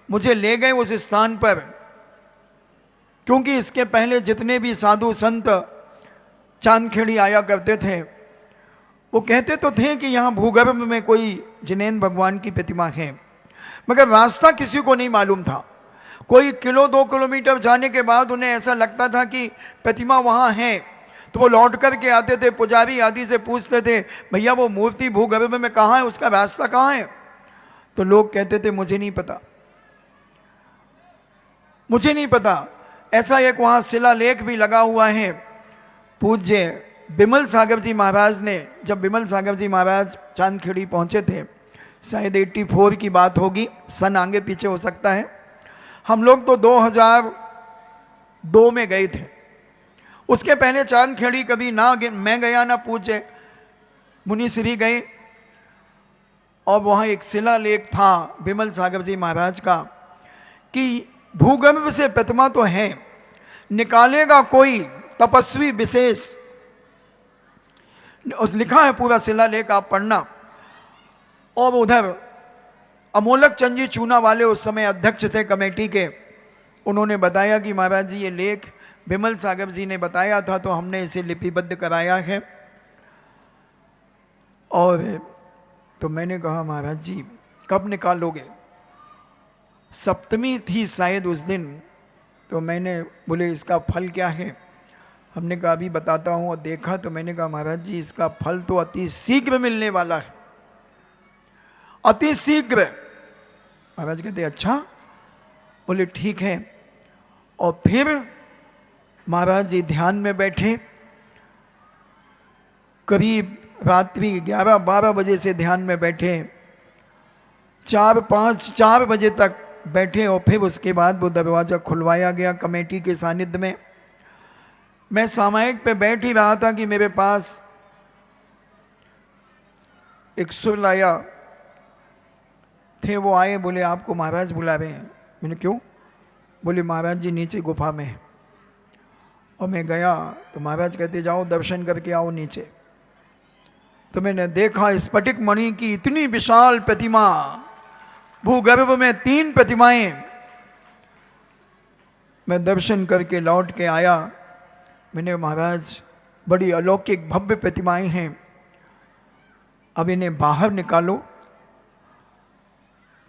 मुझे ले गए उस स्थान पर, क्योंकि इसके पहले जितने भी साधु संत चांदखेड़ी आया करते थे वो कहते तो थे कि यहाँ भूगर्भ में कोई जिनेंद्र भगवान की प्रतिमा है, मगर रास्ता किसी को नहीं मालूम था। कोई 1-2 किलोमीटर जाने के बाद उन्हें ऐसा लगता था कि प्रतिमा वहाँ है, तो वो लौट कर के आते थे। पुजारी आदि से पूछते थे भैया वो मूर्ति भूगर्भ में कहाँ है, उसका रास्ता कहाँ है? तो लोग कहते थे मुझे नहीं पता, मुझे नहीं पता। ऐसा एक वहाँ शिलालेख भी लगा हुआ है। पूज्य बिमल सागर जी महाराज ने, जब बिमल सागर जी महाराज चांदखेड़ी पहुँचे थे शायद 84 की बात होगी, सन आगे पीछे हो सकता है। हम लोग तो 2002 में गए थे। उसके पहले चांदखेड़ी कभी ना मैं गया ना पूछे, मुनिश्री गए। और वहाँ एक शिलालेख था बिमल सागर जी महाराज का कि भूगर्भ से प्रतिमा तो है, निकालेगा कोई तपस्वी विशेष। उस लिखा है पूरा शिलालेख, आप पढ़ना। और उधर अमोलक चंद जी चूना वाले उस समय अध्यक्ष थे कमेटी के, उन्होंने बताया कि महाराज जी ये लेख बिमल सागर जी ने बताया था, तो हमने इसे लिपिबद्ध कराया है। और तो मैंने कहा महाराज जी कब निकालोगे? सप्तमी थी शायद उस दिन। तो मैंने बोले इसका फल क्या है? हमने कहा अभी बताता हूँ। और देखा तो मैंने कहा महाराज जी इसका फल तो अति शीघ्र मिलने वाला है, अति शीघ्र। महाराज कहते अच्छा। बोले ठीक है। और फिर महाराज जी ध्यान में बैठे, करीब रात्रि 11-12 बजे से ध्यान में बैठे, 4 बजे तक बैठे। और फिर उसके बाद वो दरवाज़ा खुलवाया गया कमेटी के सानिध्य में। मैं सामायिक पे बैठ ही रहा था कि मेरे पास एक सुरलाया थे, वो आए, बोले आपको महाराज बुला रहे हैं। मैंने क्यों? बोले महाराज जी नीचे गुफा में है। और मैं गया तो महाराज कहते जाओ दर्शन करके आओ नीचे। तो मैंने देखा स्फटिक मणि की इतनी विशाल प्रतिमा, भूगर्भ में 3 प्रतिमाएं। मैं दर्शन करके लौट के आया। मैंने महाराज बड़ी अलौकिक भव्य प्रतिमाएं हैं, अब इन्हें बाहर निकालो।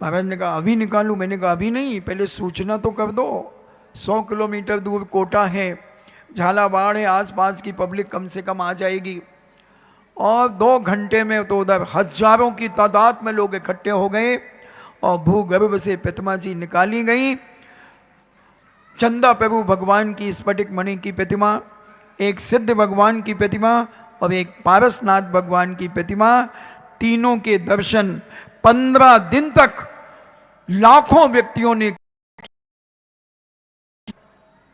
महाराज ने कहा अभी निकालूं? मैंने कहा अभी नहीं, पहले सूचना तो कर दो। 100 किलोमीटर दूर कोटा है, झालावाड़ है, आसपास की पब्लिक कम से कम आ जाएगी। और 2 घंटे में तो उधर हजारों की तादाद में लोग इकट्ठे हो गए और भूगर्भ से प्रतिमा जी निकाली गई। चंदा प्रभु भगवान की स्फटिक मणि की प्रतिमा, एक सिद्ध भगवान की प्रतिमा और एक पारसनाथ भगवान की प्रतिमा, तीनों के दर्शन 15 दिन तक लाखों व्यक्तियों ने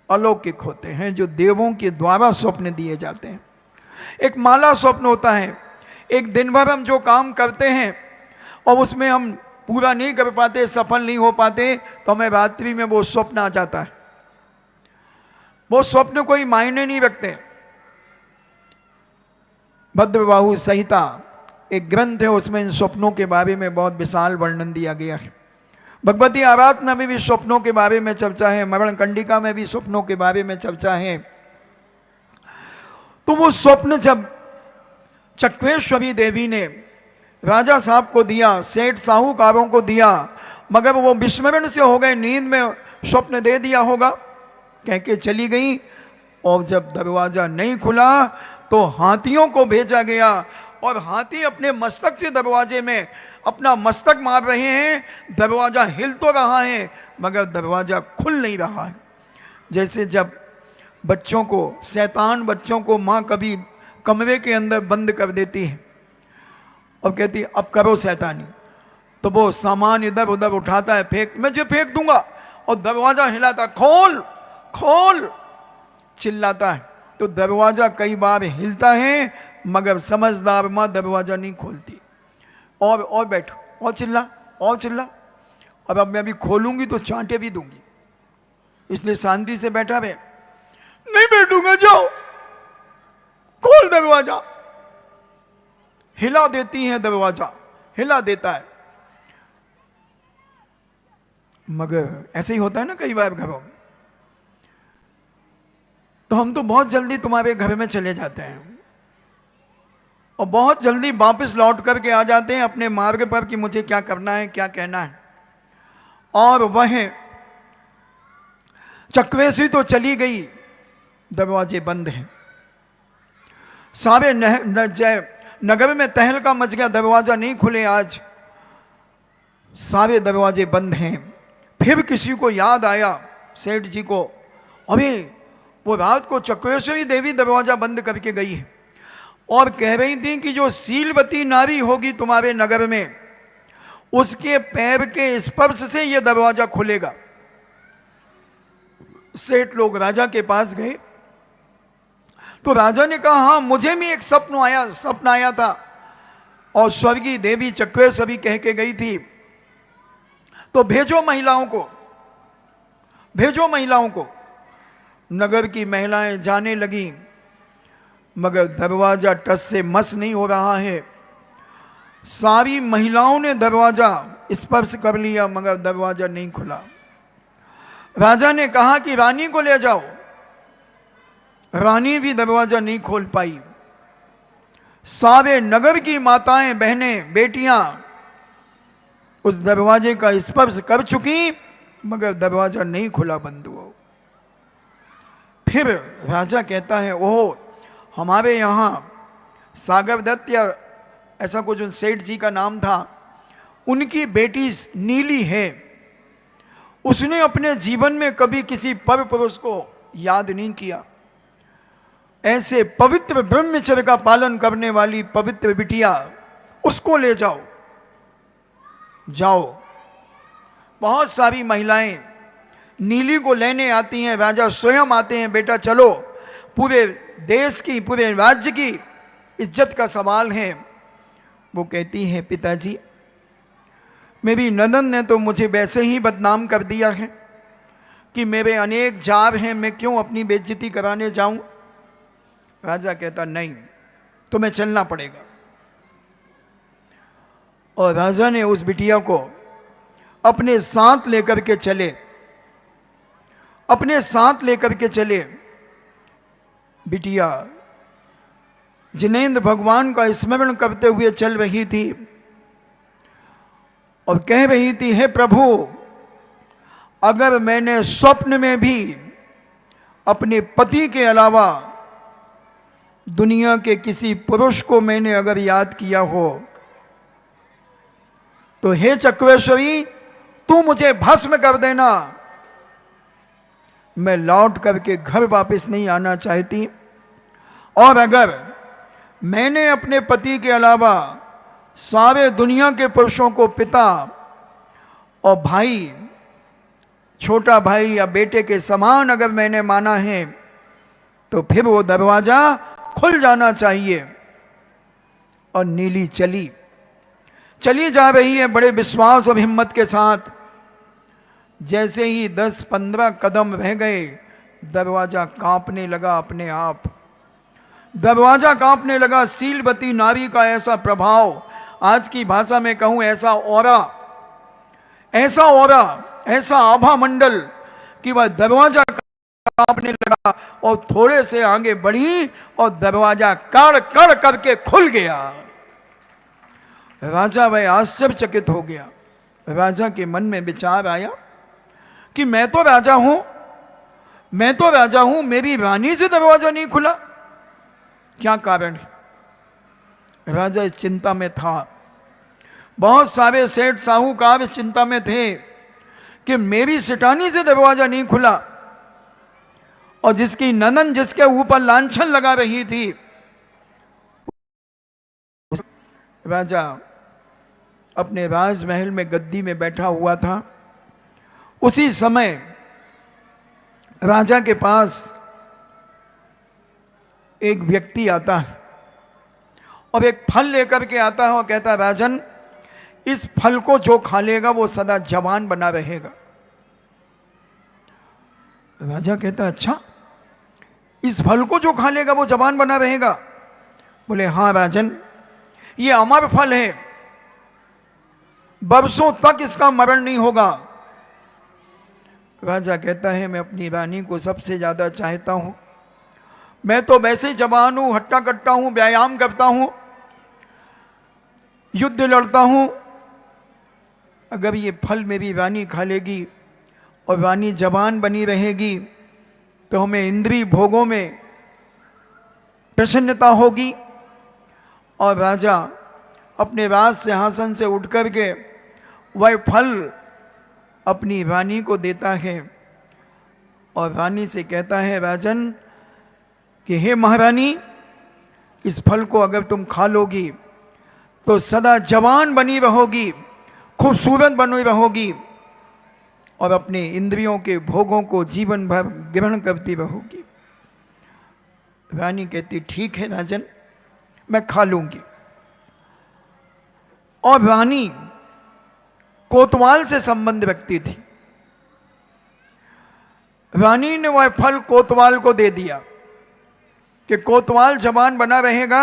अलौकिक होते हैं, जो देवों के द्वारा स्वप्न दिए जाते हैं। एक माला स्वप्न होता है। एक दिन भर हम जो काम करते हैं और उसमें हम पूरा नहीं कर पाते, सफल नहीं हो पाते, तो हमें रात्रि में वो स्वप्न आ जाता है। वो स्वप्न कोई मायने नहीं रखते। भद्रबाहु संहिता एक ग्रंथ है, उसमें इन स्वप्नों के बारे में बहुत विशाल वर्णन दिया गया है। भगवती आराधना में भी स्वप्नों के बारे में चर्चा है, मरण कंडिका में भी स्वप्नों के बारे में चर्चा है। तो वो स्वप्न जब चक्रेश्वरी देवी ने राजा साहब को दिया, सेठ साहूकारों को दिया, मगर वो विस्मरण से हो गए, नींद में स्वप्न दे दिया होगा, कह के चली गई। और जब दरवाजा नहीं खुला तो हाथियों को भेजा गया और हाथी अपने मस्तक से दरवाजे में अपना मस्तक मार रहे हैं। दरवाजा हिल तो रहा है मगर दरवाजा खुल नहीं रहा है। जैसे जब बच्चों को, शैतान बच्चों को माँ कभी कमरे के अंदर बंद कर देती है और कहती है अब करो शैतानी, तो वो सामान इधर उधर उठाता है, मैं जो फेंक दूंगा, और दरवाजा हिलाता, खोल खोल चिल्लाता है। तो दरवाजा कई बार हिलता है मगर समझदार माँ दरवाजा नहीं खोलती। और बैठो, और चिल्ला, और अब मैं अभी खोलूंगी तो चांटे भी दूंगी, इसलिए शांति से बैठा रहे। नहीं बैठूंगा, जाओ खोल दरवाजा। हिला देती है, दरवाजा हिला देता है। मगर ऐसे ही होता है ना कई बार घरों में। तो हम तो बहुत जल्दी तुम्हारे घर में चले जाते हैं और बहुत जल्दी वापस लौट करके आ जाते हैं अपने मार्ग पर कि मुझे क्या करना है, क्या कहना है। और वह चक्रेश्वरी तो चली गई, दरवाजे बंद हैं। सारे नगर में तहलका मच गया, दरवाजा नहीं खुले, आज सारे दरवाजे बंद हैं। फिर किसी को याद आया, सेठ जी को, अभी वो रात को चक्रेश्वरी देवी दरवाजा बंद करके गई है और कह रही थी कि जो सीलवती नारी होगी तुम्हारे नगर में, उसके पैर के स्पर्श से यह दरवाजा खुलेगा। सेठ लोग राजा के पास गए तो राजा ने कहा, हाँ मुझे भी एक सपना आया था और स्वर्गीय देवी चक्रेश्वरी कह के गई थी, तो भेजो महिलाओं को। नगर की महिलाएं जाने लगी, मगर दरवाजा टस से मस नहीं हो रहा है। सारी महिलाओं ने दरवाजा स्पर्श कर लिया मगर दरवाजा नहीं खुला। राजा ने कहा कि रानी को ले जाओ। रानी भी दरवाजा नहीं खोल पाई। सारे नगर की माताएं, बहनें, बेटियां उस दरवाजे का स्पर्श कर चुकी मगर दरवाजा नहीं खुला, बंद हुआ। फिर राजा कहता है, ओह हमारे यहां सागर दत्त या ऐसा कुछ सेठ जी का नाम था, उनकी बेटी नीली है, उसने अपने जीवन में कभी किसी पर पुरुष को याद नहीं किया। ऐसे पवित्र ब्रह्मचर्य का पालन करने वाली पवित्र बिटिया, उसको ले जाओ। बहुत सारी महिलाएं नीली को लेने आती हैं, राजा स्वयं आते हैं, बेटा चलो, पूरे देश की, पूरे राज्य की इज्जत का सवाल है। वो कहती है, पिताजी मेरी ननद ने तो मुझे वैसे ही बदनाम कर दिया है कि मेरे अनेक जार हैं, मैं क्यों अपनी बेइज्जती कराने जाऊं। राजा कहता, नहीं तुम्हें चलना पड़ेगा। और राजा ने उस बिटिया को अपने साथ लेकर के चले। बिटिया जिनेंद्र भगवान का स्मरण करते हुए चल रही थी और कह रही थी, हे प्रभु, अगर मैंने स्वप्न में भी अपने पति के अलावा दुनिया के किसी पुरुष को मैंने अगर याद किया हो तो हे चक्रेश्वरी तू मुझे भस्म कर देना। मैं लौट करके घर वापस नहीं आना चाहती, और अगर मैंने अपने पति के अलावा सारे दुनिया के पुरुषों को पिता और भाई, छोटा भाई या बेटे के समान अगर मैंने माना है तो फिर वो दरवाजा खुल जाना चाहिए। और नीली चली जा रही है बड़े विश्वास और हिम्मत के साथ। जैसे ही 10-15 कदम रह गए, दरवाजा कांपने लगा अपने आप। दरवाजा कांपने लगा। सीलवती नारी का ऐसा प्रभाव, आज की भाषा में कहूं ऐसा ऑरा, ऐसा आभा मंडल कि वह दरवाजा कांपने लगा और थोड़े से आगे बढ़ी और दरवाजा कड़ कड़ करके खुल गया। राजा वह आश्चर्यचकित हो गया। राजा के मन में विचार आया कि मैं तो राजा हूं, मेरी रानी से दरवाजा नहीं खुला, क्या कारण है? राजा इस चिंता में था। बहुत सारे सेठ साहूकार इस चिंता में थे कि मेरी सिटानी से दरवाजा नहीं खुला, और जिसकी ननन जिसके ऊपर लांछन लगा रही थी। राजा अपने राजमहल में गद्दी में बैठा हुआ था। उसी समय राजा के पास एक व्यक्ति आता है और एक फल लेकर के आता है और कहता है, राजन इस फल को जो खा लेगा वो सदा जवान बना रहेगा। राजा कहता, अच्छा इस फल को जो खा लेगा वो जवान बना रहेगा? बोले, हाँ राजन, ये अमर फल है, बरसों तक इसका मरण नहीं होगा। राजा कहता है, मैं अपनी रानी को सबसे ज्यादा चाहता हूं, मैं तो वैसे जवान हूं, हट्टा कट्टा हूं, व्यायाम करता हूं, युद्ध लड़ता हूं। अगर ये फल मेरी रानी खा लेगी और रानी जवान बनी रहेगी तो हमें इंद्रिय भोगों में प्रसन्नता होगी। और राजा अपने राज सिंहासन से उठ करके वह फल अपनी रानी को देता है और रानी से कहता है, राजन कि हे महारानी, इस फल को अगर तुम खा लोगी तो सदा जवान बनी रहोगी खूबसूरत बनी रहोगी और अपने इंद्रियों के भोगों को जीवन भर ग्रहण करती रहोगी। रानी कहती ठीक है राजन, मैं खा लूंगी। और रानी कोतवाल से संबंध रखती थी। रानी ने वह फल कोतवाल को दे दिया कि कोतवाल जवान बना रहेगा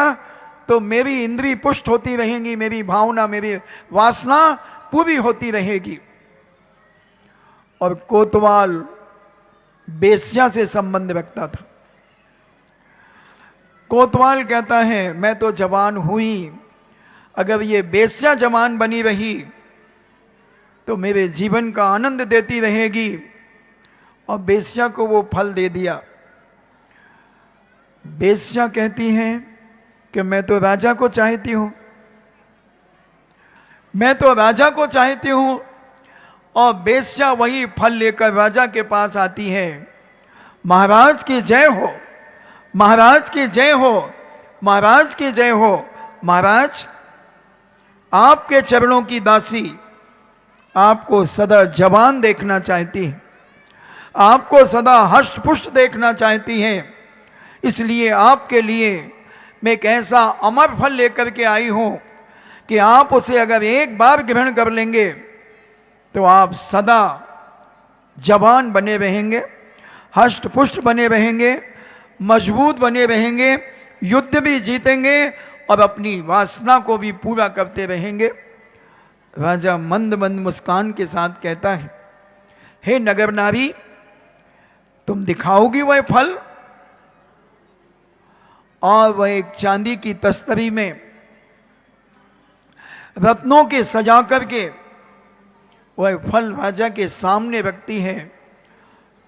तो मेरी इंद्री पुष्ट होती रहेंगी, मेरी भावना, मेरी वासना पूरी होती रहेगी। और कोतवाल बेस्या से संबंध रखता था। कोतवाल कहता है मैं तो जवान हुई, अगर ये बेस्या जवान बनी रही तो मेरे जीवन का आनंद देती रहेगी। और बेस्या को वो फल दे दिया। बेस्या कहती है कि मैं तो राजा को चाहती हूं, मैं तो राजा को चाहती हूं। और बेस्या वही फल लेकर राजा के पास आती है। महाराज की जय हो, महाराज की जय हो, महाराज की जय हो। महाराज, आपके चरणों की दासी आपको सदा जवान देखना चाहती है, आपको सदा हष्ट पुष्ट देखना चाहती है। इसलिए आपके लिए मैं एक ऐसा अमर फल लेकर के आई हूं कि आप उसे अगर एक बार ग्रहण कर लेंगे तो आप सदा जवान बने रहेंगे, हष्ट पुष्ट बने रहेंगे, मजबूत बने रहेंगे, युद्ध भी जीतेंगे और अपनी वासना को भी पूरा करते रहेंगे। राजा मंद मंद मुस्कान के साथ कहता है, हे नगर नारी, तुम दिखाओगी वह फल? और वह एक चांदी की तस्तरी में रत्नों के सजा करके वह फल राजा के सामने रखती है।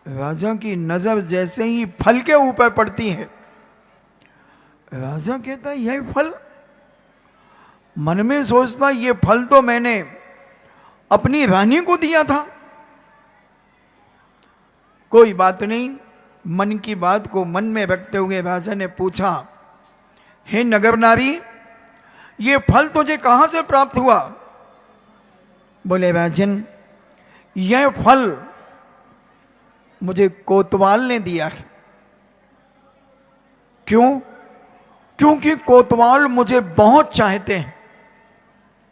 राजा की नजर जैसे ही फल के ऊपर पड़ती है, राजा कहता है यह फल, मन में सोचता ये फल तो मैंने अपनी रानी को दिया था। कोई बात नहीं, मन की बात को मन में रखते हुए राजा ने पूछा, हे नगर नारी, ये फल तुझे कहां से प्राप्त हुआ? बोले राजन, यह फल मुझे कोतवाल ने दिया है। क्यों? क्योंकि कोतवाल मुझे बहुत चाहते हैं,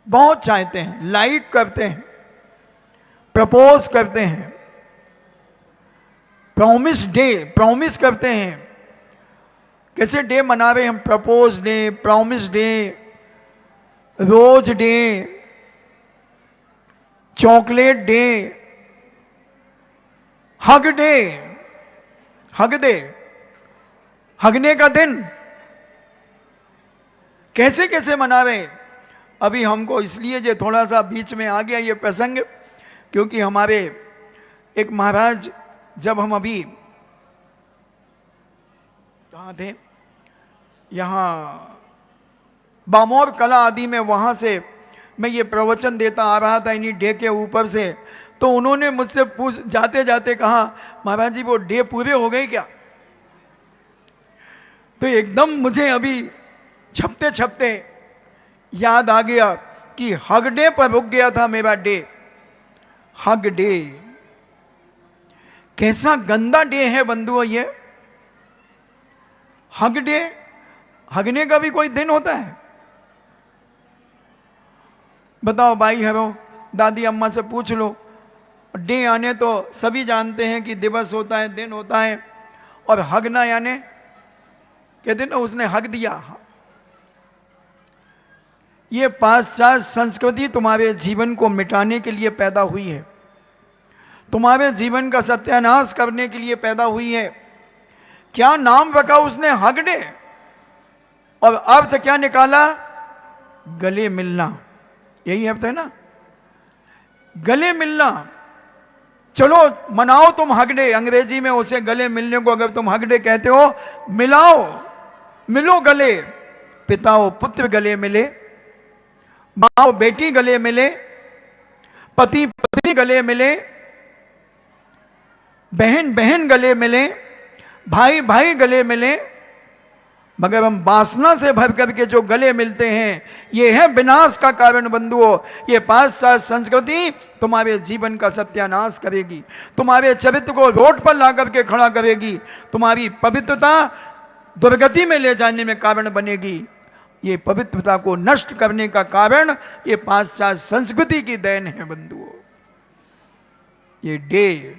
बहुत चाहते हैं, लाइक करते हैं, प्रपोज करते हैं, प्रॉमिस करते हैं। कैसे डे मना रहे हम? Propose day, promise day, rose day, chocolate day, hug day, hug day, हगने का दिन। कैसे कैसे मना रहे। अभी हमको इसलिए जो थोड़ा सा बीच में आ गया ये प्रसंग, क्योंकि हमारे एक महाराज, जब हम अभी कहाँ थे, यहाँ बामोर कला आदि में, वहाँ से मैं ये प्रवचन देता आ रहा था इन्हीं डे के ऊपर से, तो उन्होंने मुझसे जाते जाते कहा, महाराज जी वो डे पूरे हो गए क्या? तो एकदम मुझे अभी छपते छपते याद आ गया कि हग डे पर रुक गया था मेरा डे। हग डे कैसा गंदा डे है बंधुओं ये। हग डे, हगने का भी कोई दिन होता है? बताओ भाई हरो, दादी अम्मा से पूछ लो। डे आने तो सभी जानते हैं कि दिवस होता है, दिन होता है, और हगना यानी कहते ना उसने हग दिया। ये पाश्चात्य संस्कृति तुम्हारे जीवन को मिटाने के लिए पैदा हुई है, तुम्हारे जीवन का सत्यानाश करने के लिए पैदा हुई है। क्या नाम रखा उसने? Hug day. और अर्थ क्या निकाला? गले मिलना। यही अर्थ है ना, गले मिलना। चलो मनाओ तुम हग डे, अंग्रेजी में उसे गले मिलने को अगर तुम हग डे कहते हो, मिलाओ, मिलो गले। पिता और पुत्र गले मिले, माँ और बेटी गले मिले, पति पत्नी गले मिले, बहन बहन गले मिले, भाई भाई गले मिले, मगर हम वासना से भर करके जो गले मिलते हैं, ये है विनाश का कारण बंधुओं। ये पाश्चात्य संस्कृति तुम्हारे जीवन का सत्यानाश करेगी, तुम्हारे चरित्र को रोड पर ला करके खड़ा करेगी, तुम्हारी पवित्रता दुर्गति में ले जाने में कारण बनेगी। ये पवित्रता को नष्ट करने का कारण ये पाश्चात्य संस्कृति की देन है बंधुओं। ये डे,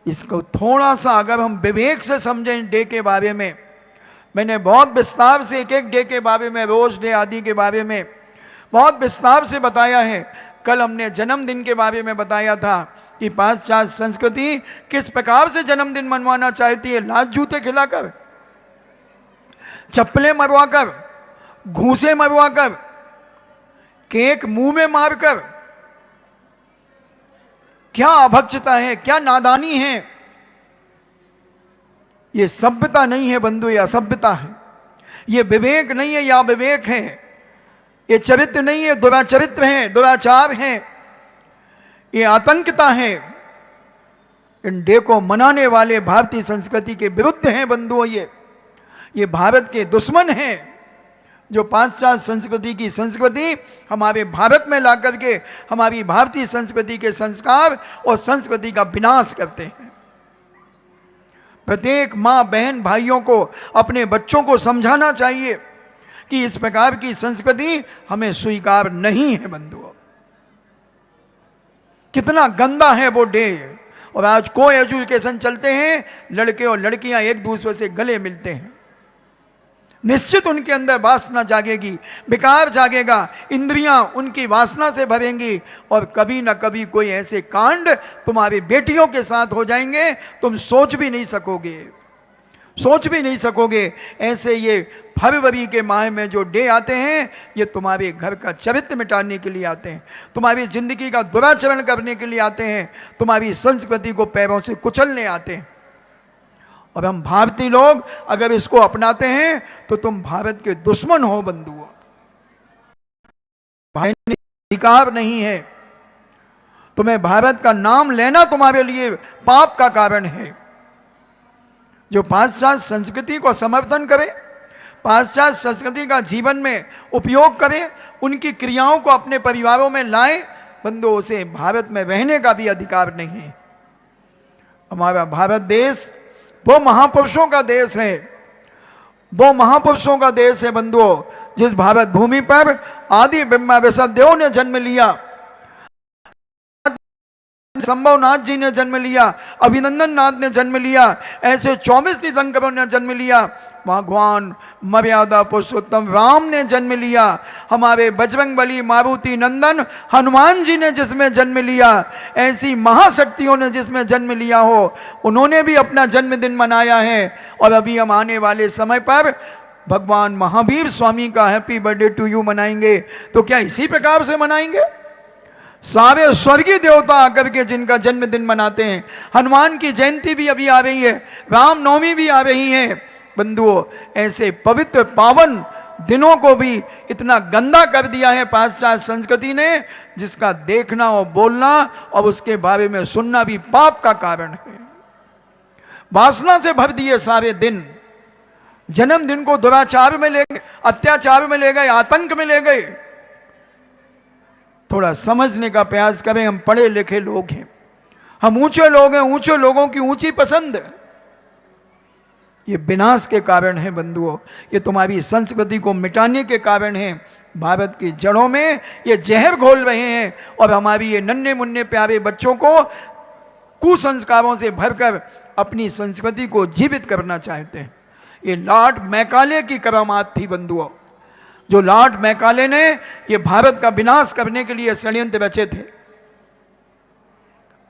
इसको थोड़ा सा अगर हम विवेक से समझें डे के बारे में, मैंने बहुत विस्तार से एक एक डे के बारे में, रोज डे आदि के बारे में बहुत विस्तार से बताया है। कल हमने जन्मदिन के बारे में बताया था कि पाश्चात्य संस्कृति किस प्रकार से जन्मदिन मनवाना चाहती है। लात जूते खिलाकर, चप्पलें मरवाकर, घूसे मरवाकर, केक मुंह में मारकर। क्या अभक्षता है, क्या नादानी है। ये सभ्यता नहीं है बंधु, ये असभ्यता है। ये विवेक नहीं है, या विवेक है। ये चरित्र नहीं है, दुराचरित्र है, दुराचार है। ये आतंकता है। इन डे को मनाने वाले भारतीय संस्कृति के विरुद्ध हैं बंधुओं। ये भारत के दुश्मन हैं, जो पाश्चात्य संस्कृति की संस्कृति हमारे भारत में ला करके हमारी भारतीय संस्कृति के संस्कार और संस्कृति का विनाश करते हैं। प्रत्येक माँ बहन भाइयों को अपने बच्चों को समझाना चाहिए कि इस प्रकार की संस्कृति हमें स्वीकार नहीं है बंधुओं। कितना गंदा है वो डे। और आज को एजुकेशन चलते हैं, लड़के और लड़कियां एक दूसरे से गले मिलते हैं। निश्चित उनके अंदर वासना जागेगी, विकार जागेगा, इंद्रियां उनकी वासना से भरेंगी और कभी ना कभी कोई ऐसे कांड तुम्हारी बेटियों के साथ हो जाएंगे, तुम सोच भी नहीं सकोगे, सोच भी नहीं सकोगे। ऐसे ये फरवरी के माह में जो डे आते हैं, ये तुम्हारे घर का चरित्र मिटाने के लिए आते हैं, तुम्हारी जिंदगी का दुराचरण करने के लिए आते हैं, तुम्हारी संस्कृति को पैरों से कुचलने आते हैं। और हम भारतीय लोग अगर इसको अपनाते हैं तो तुम भारत के दुश्मन हो बंधुओं। भाई अधिकार नहीं है, तुम्हें भारत का नाम लेना तुम्हारे लिए पाप का कारण है। जो पाश्चात्य संस्कृति को समर्थन करे, पाश्चात्य संस्कृति का जीवन में उपयोग करे, उनकी क्रियाओं को अपने परिवारों में लाए, बंधुओं से भारत में रहने का भी अधिकार नहीं है। हमारा भारत देश वो महापुरुषों का देश है, वो महापुरुषों का देश है बंधुओं। जिस भारत भूमि पर आदि ब्रह्मा वैष्णवदेव ने जन्म लिया, संभवनाथ जी ने जन्म लिया, अभिनंदन नाथ ने जन्म लिया, ऐसे 24 तीर्थंकरों ने जन्म लिया, भगवान मर्यादा पुरुषोत्तम राम ने जन्म लिया, हमारे बजरंगबली मारुति नंदन हनुमान जी ने जिसमें जन्म लिया, ऐसी महाशक्तियों ने जिसमें जन्म लिया हो, उन्होंने भी अपना जन्मदिन मनाया है। और अभी हम आने वाले समय पर भगवान महावीर स्वामी का हैप्पी बर्थडे टू यू मनाएंगे। तो क्या इसी प्रकार से मनाएंगे? सारे स्वर्गीय देवता आकर के जिनका जन्मदिन मनाते हैं, हनुमान की जयंती भी अभी आ रही है, रामनवमी भी आ रही है बंधुओं। ऐसे पवित्र पावन दिनों को भी इतना गंदा कर दिया है पाश्चात्य संस्कृति ने, जिसका देखना और बोलना और उसके बारे में सुनना भी पाप का कारण है। वासना से भर दिए सारे दिन, जन्मदिन को दुराचार में ले गए, अत्याचार में ले गए, आतंक में ले गए। थोड़ा समझने का प्रयास करें। हम पढ़े लिखे लोग हैं, हम ऊंचे लोग हैं, ऊंचे लोगों की ऊंची पसंद। ये विनाश के कारण है बंधुओं, ये तुम्हारी संस्कृति को मिटाने के कारण है। भारत की जड़ों में ये जहर घोल रहे हैं और हमारी ये नन्हे मुन्ने प्यारे बच्चों को कुसंस्कारों से भरकर अपनी संस्कृति को जीवित करना चाहते हैं। ये लॉर्ड मैकाले की करामात थी बंधुओं। जो लॉर्ड मैकाले ने ये भारत का विनाश करने के लिए षड्यंत्र रचे थे,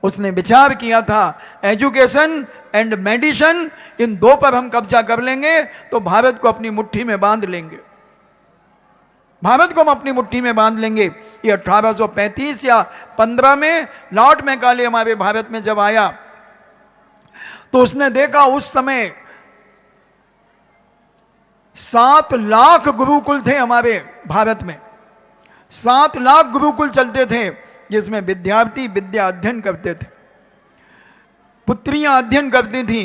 उसने विचार किया था एजुकेशन एंड मेडिसिन, इन दो पर हम कब्जा कर लेंगे तो भारत को अपनी मुट्ठी में बांध लेंगे, भारत को हम अपनी मुट्ठी में बांध लेंगे। ये 1835 या 15 में लॉर्ड मैकाले हमारे भारत में जब आया तो उसने देखा उस समय 7 लाख गुरुकुल थे हमारे भारत में। 7 लाख गुरुकुल चलते थे जिसमें विद्यार्थी विद्या अध्ययन करते थे, पुत्रियां अध्ययन करती थी,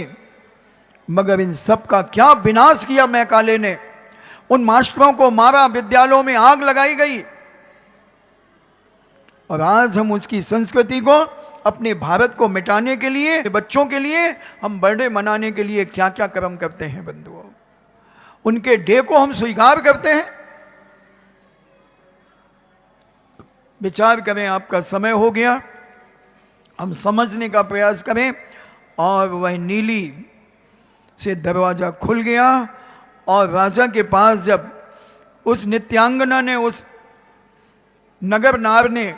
मगर इन सब का क्या विनाश किया मैकाले ने। उन मास्टरों को मारा, विद्यालयों में आग लगाई गई। और आज हम उसकी संस्कृति को, अपने भारत को मिटाने के लिए, बच्चों के लिए हम बर्थडे मनाने के लिए क्या क्या कर्म करते हैं बंधुओं। उनके डे को हम स्वीकार करते हैं। विचार करें, आपका समय हो गया, हम समझने का प्रयास करें। और वह नीली से दरवाजा खुल गया और राजा के पास जब उस नित्यांगना ने, उस नगर नार ने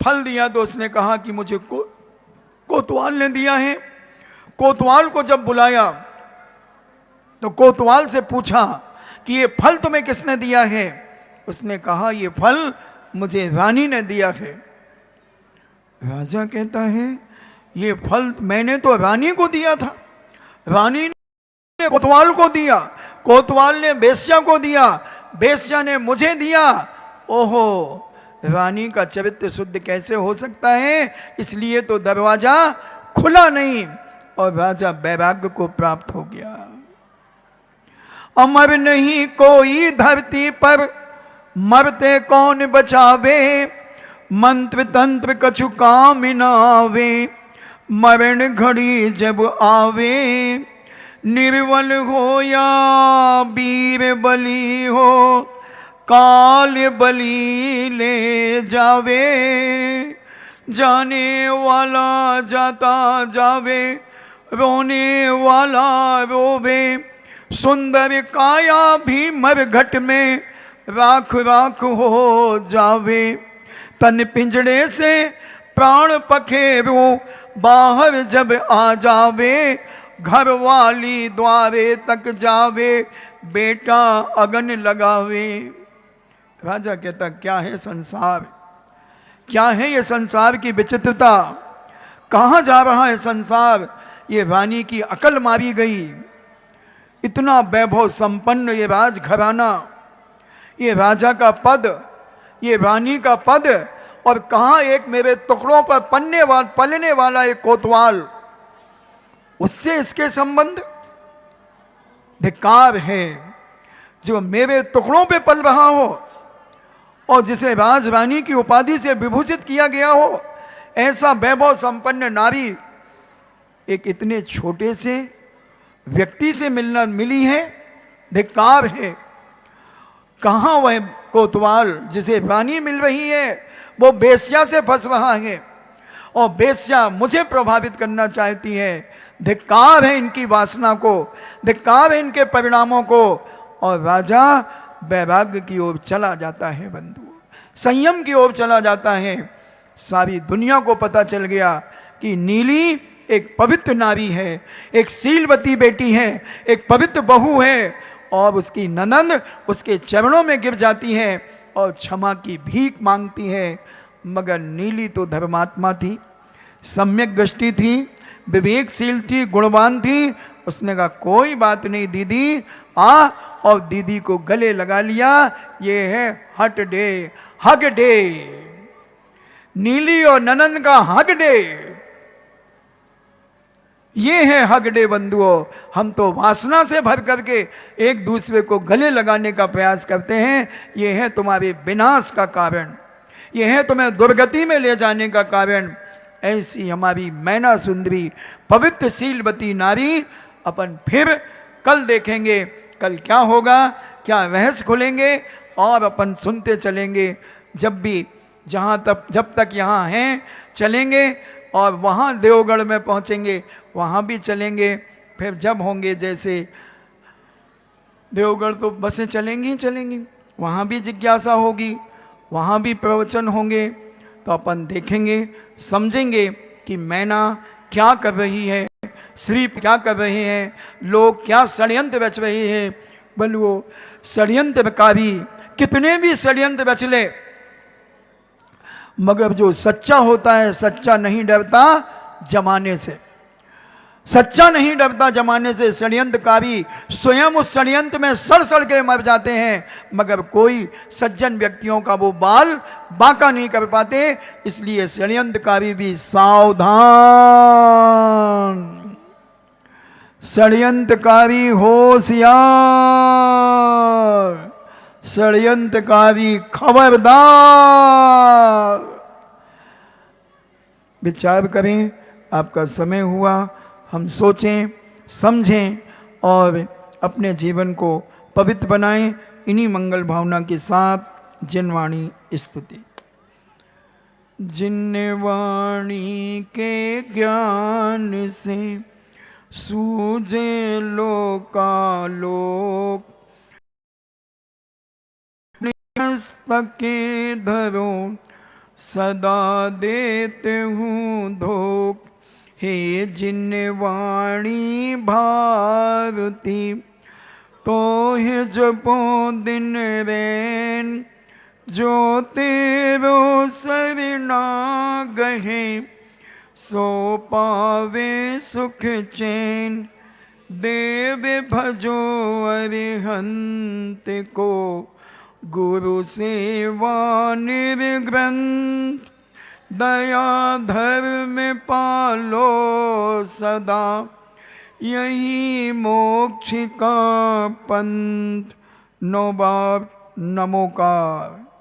फल दिया तो उसने कहा कि मुझे कोतवाल ने दिया है। कोतवाल को जब बुलाया तो कोतवाल से पूछा कि ये फल तुम्हें किसने दिया है। उसने कहा ये फल मुझे रानी ने दिया है। राजा कहता है ये फल मैंने तो रानी को दिया था, रानी ने कोतवाल को दिया, कोतवाल ने बेस्या को दिया, बेस्या ने मुझे दिया। ओहो, रानी का चरित्र शुद्ध कैसे हो सकता है। इसलिए तो दरवाजा खुला नहीं और राजा वैराग्य को प्राप्त हो गया। अमर नहीं कोई धरती पर, मरते कौन बचावे, मंत्र तंत्र कछु काम न आवे, मरण घड़ी जब आवे, निर्बल हो या वीर बली हो, काल बली ले जावे, जाने वाला जाता जावे, रोने वाला रोवे, सुंदर काया भी मर घट में राख राख हो जावे, तन पिंजड़े से प्राण पखेरु बाहर जब आ जावे, घर वाली द्वारे तक जावे, बेटा अगन लगावे। राजा कहता क्या है संसार, क्या है ये संसार की विचित्रता, कहाँ जा रहा है संसार। ये रानी की अकल मारी गई। इतना वैभव संपन्न ये राजघराना, ये राजा का पद, ये रानी का पद, और कहाँ एक मेरे टुकड़ों पर पलने वाला एक कोतवाल, उससे इसके संबंध। धिक्कार है जो मेरे टुकड़ों पे पल रहा हो और जिसे राज रानी की उपाधि से विभूषित किया गया हो। ऐसा वैभव संपन्न नारी एक इतने छोटे से व्यक्ति से मिली है। धिक्कार है। कहाँ वह कोतवाल जिसे रानी मिल रही है वो बेस्या से फंस रहा है और बेस्या मुझे प्रभावित करना चाहती है। धिक्कार है इनकी वासना को, धिक्कार है इनके परिणामों को। और राजा वैराग्य की ओर चला जाता है बंधु, संयम की ओर चला जाता है। सारी दुनिया को पता चल गया कि नीली एक पवित्र नारी है, एक शीलवती बेटी है, एक पवित्र बहू है। और उसकी ननंद उसके चरणों में गिर जाती है और क्षमा की भीख मांगती है। मगर नीली तो धर्मात्मा थी, सम्यक दृष्टि थी, विवेकशील थी, गुणवान थी। उसने कहा कोई बात नहीं दीदी, आ, और दीदी को गले लगा लिया। ये है हट डे, हग डे, नीली और ननन का हग डे। ये है हग डे बंधुओं। हम तो वासना से भर करके एक दूसरे को गले लगाने का प्रयास करते हैं। ये है तुम्हारे विनाश का कारण, ये है तुम्हें दुर्गति में ले जाने का कारण। ऐसी हमारी मैना सुंदरी पवित्र शीलवती नारी अपन फिर कल देखेंगे। कल क्या होगा, क्या रहस्य खुलेंगे और अपन सुनते चलेंगे। जब भी जब तक यहाँ हैं चलेंगे और वहाँ देवगढ़ में पहुँचेंगे वहाँ भी चलेंगे। फिर जब होंगे जैसे देवगढ़ तो बसें चलेंगी ही चलेंगी, वहाँ भी जिज्ञासा होगी, वहाँ भी प्रवचन होंगे। तो अपन देखेंगे, समझेंगे कि मैना क्या कर रही है, श्री क्या कर रहे हैं, लोग क्या षड्यंत्र रच रहे हैं। बोल वो षड्यंत्रकारी कितने भी षड्यंत्र रच ले, मगर जो सच्चा होता है सच्चा नहीं डरता जमाने से, सच्चा नहीं डरता जमाने से। षड्यंत्रकारी स्वयं उस षड्यंत्र में सड़ के मर जाते हैं, मगर कोई सज्जन व्यक्तियों का वो बाल बांका नहीं कर पाते। इसलिए षड्यंत्रकारी भी सावधान, षड्यंत्रकारी होशियार, षड्यंत्रकारी खबरदार। विचार करें, आपका समय हुआ, हम सोचें समझें और अपने जीवन को पवित्र बनाएं। इन्हीं मंगल भावना के साथ जिनवाणी स्तुति। जिनवाणी के ज्ञान से सूझे लोकालोक, सके धरो सदा देते हूँ धोख। हे जिनवाणी भारती, तो है जपो दिन रैन, जो तेरो सरना गहे, सो पावे सुख चैन। देव भजो अरिहंत को, गुरु सेवा निर्ग्रंथ। दया धर्म पालो सदा, यही मोक्ष का पंथ। 9 बार नमोकार।